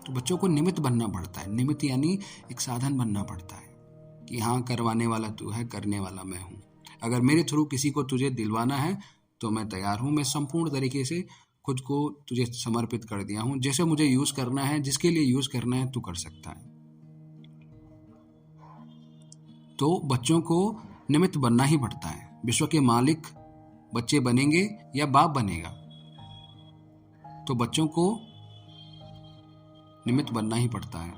बच्चों को निमित्त बनना पड़ता है। निमित्त यानी एक साधन बनना पड़ता है कि हाँ करवाने वाला तू है, करने वाला मैं हूं। अगर मेरे थ्रू किसी को तुझे दिलवाना है तो मैं तैयार हूं। मैं संपूर्ण तरीके से खुद को तुझे समर्पित कर दिया हूं। जैसे मुझे यूज करना है, जिसके लिए यूज करना है, तू कर सकता है। तो बच्चों को निमित्त बनना ही पड़ता है। विश्व के मालिक बच्चे बनेंगे या बाप बनेगा, तो बच्चों को निमित्त बनना ही पड़ता है।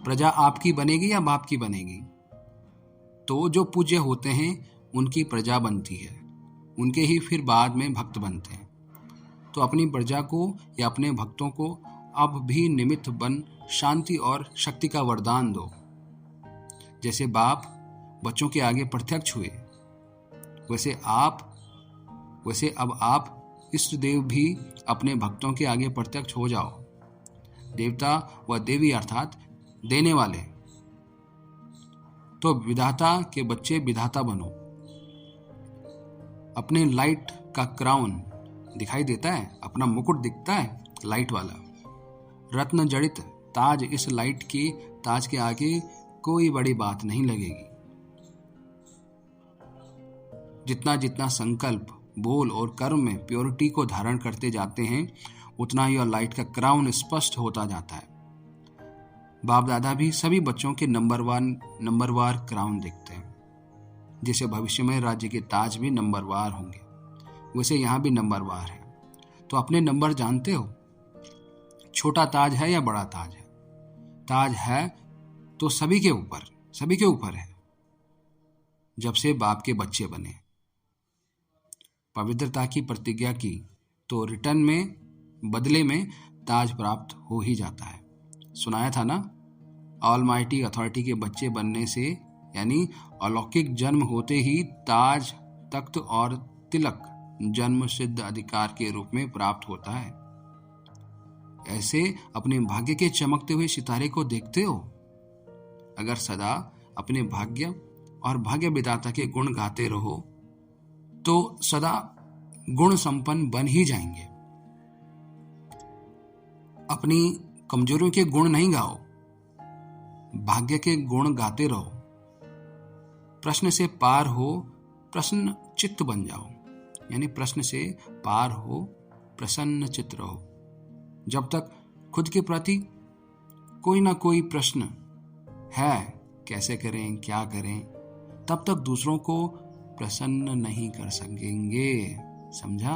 प्रजा आपकी बनेगी या बाप की बनेगी? तो जो पूज्य होते हैं उनकी प्रजा बनती है, उनके ही फिर बाद में भक्त बनते हैं। तो अपनी प्रजा को या अपने भक्तों को अब भी निमित्त बन शांति और शक्ति का वरदान दो। जैसे बाप बच्चों के आगे प्रत्यक्ष हुए, वैसे अब आप इष्ट देव भी अपने भक्तों के आगे प्रत्यक्ष हो जाओ। देवता व देवी अर्थात देने वाले, तो विधाता के बच्चे विधाता बनो। अपने लाइट का क्राउन दिखाई देता है, अपना मुकुट दिखता है लाइट वाला, रत्न जड़ित ताज, इस लाइट के ताज के आगे कोई बड़ी बात नहीं लगेगी। जितना जितना संकल्प, बोल और कर्म में प्योरिटी को धारण करते जाते हैं, उतना ही लाइट का क्राउन स्पष्ट होता जाता है। बाप दादा भी सभी बच्चों के नंबरवार क्राउन देखते हैं। जैसे भविष्य में राज्य के ताज भी नंबरवार होंगे, वैसे यहाँ भी नंबरवार है। तो अपने नंबर जानते हो? छोटा ताज है या बड़ा ताज है? ताज है तो सभी के ऊपर है। जब से बाप के बच्चे बने, पवित्रता की प्रतिज्ञा की, तो रिटर्न में, बदले में ताज प्राप्त हो ही जाता है। सुनाया था ना, ऑलमाइटी अथॉरिटी के बच्चे बनने से, यानी अलौकिक जन्म होते ही ताज, तख्त और तिलक जन्म सिद्ध अधिकार के रूप में प्राप्त होता है। ऐसे अपने भाग्य के चमकते हुए सितारे को देखते हो? अगर सदा अपने भाग्य और भाग्य विधाता के गुण गाते रहो तो सदा गुण संपन्न बन ही जाएंगे। अपनी कमजोरियों के गुण नहीं गाओ, भाग्य के गुण गाते रहो। प्रश्न से पार हो, प्रसन्न चित्त बन जाओ, यानी प्रश्न से पार हो, प्रसन्न चित्त रहो। जब तक खुद के प्रति कोई ना कोई प्रश्न है, कैसे करें, क्या करें, तब तक दूसरों को प्रसन्न नहीं कर सकेंगे। समझा?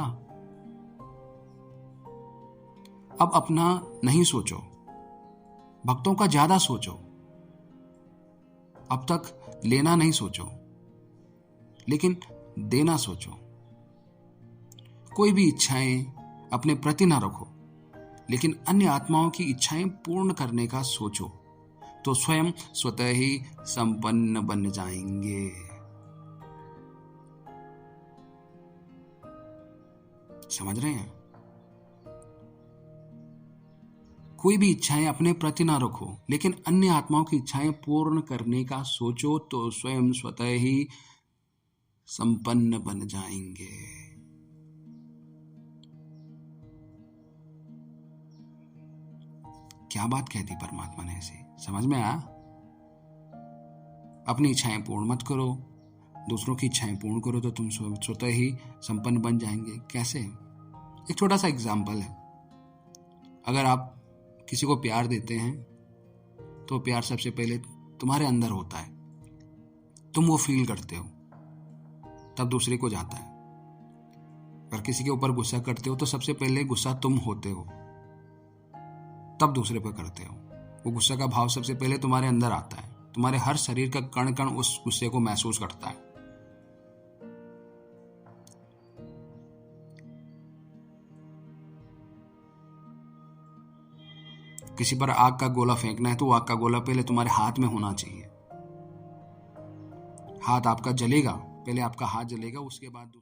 अब अपना नहीं सोचो, भक्तों का ज्यादा सोचो। अब तक लेना नहीं सोचो, लेकिन देना सोचो। कोई भी इच्छाएं अपने प्रति ना रखो, लेकिन अन्य आत्माओं की इच्छाएं पूर्ण करने का सोचो, तो स्वयं स्वतः ही संपन्न बन जाएंगे। समझ रहे हैं? कोई भी इच्छाएं अपने प्रति ना रखो, लेकिन अन्य आत्माओं की इच्छाएं पूर्ण करने का सोचो, तो स्वयं स्वतः ही संपन्न बन जाएंगे। क्या बात कहती परमात्मा ने ऐसे? समझ में आया? अपनी इच्छाएं पूर्ण मत करो, दूसरों की इच्छाएं पूर्ण करो, तो तुम स्वतः ही संपन्न बन जाएंगे। कैसे? एक छोटा सा एग्जाम्पल है। अगर आप किसी को प्यार देते हैं, तो प्यार सबसे पहले तुम्हारे अंदर होता है, तुम वो फील करते हो, तब दूसरे को जाता है। अगर किसी के ऊपर गुस्सा करते हो, तो सबसे पहले गुस्सा तुम होते हो, तब दूसरे पर करते हो। वो गुस्सा का भाव सबसे पहले तुम्हारे अंदर आता है, तुम्हारे हर शरीर का कण कण उस गुस्से को महसूस करता है। किसी पर आग का गोला फेंकना है, तो आग का गोला पहले तुम्हारे हाथ में होना चाहिए। हाथ आपका जलेगा, पहले आपका हाथ जलेगा, उसके बाद दूसरा।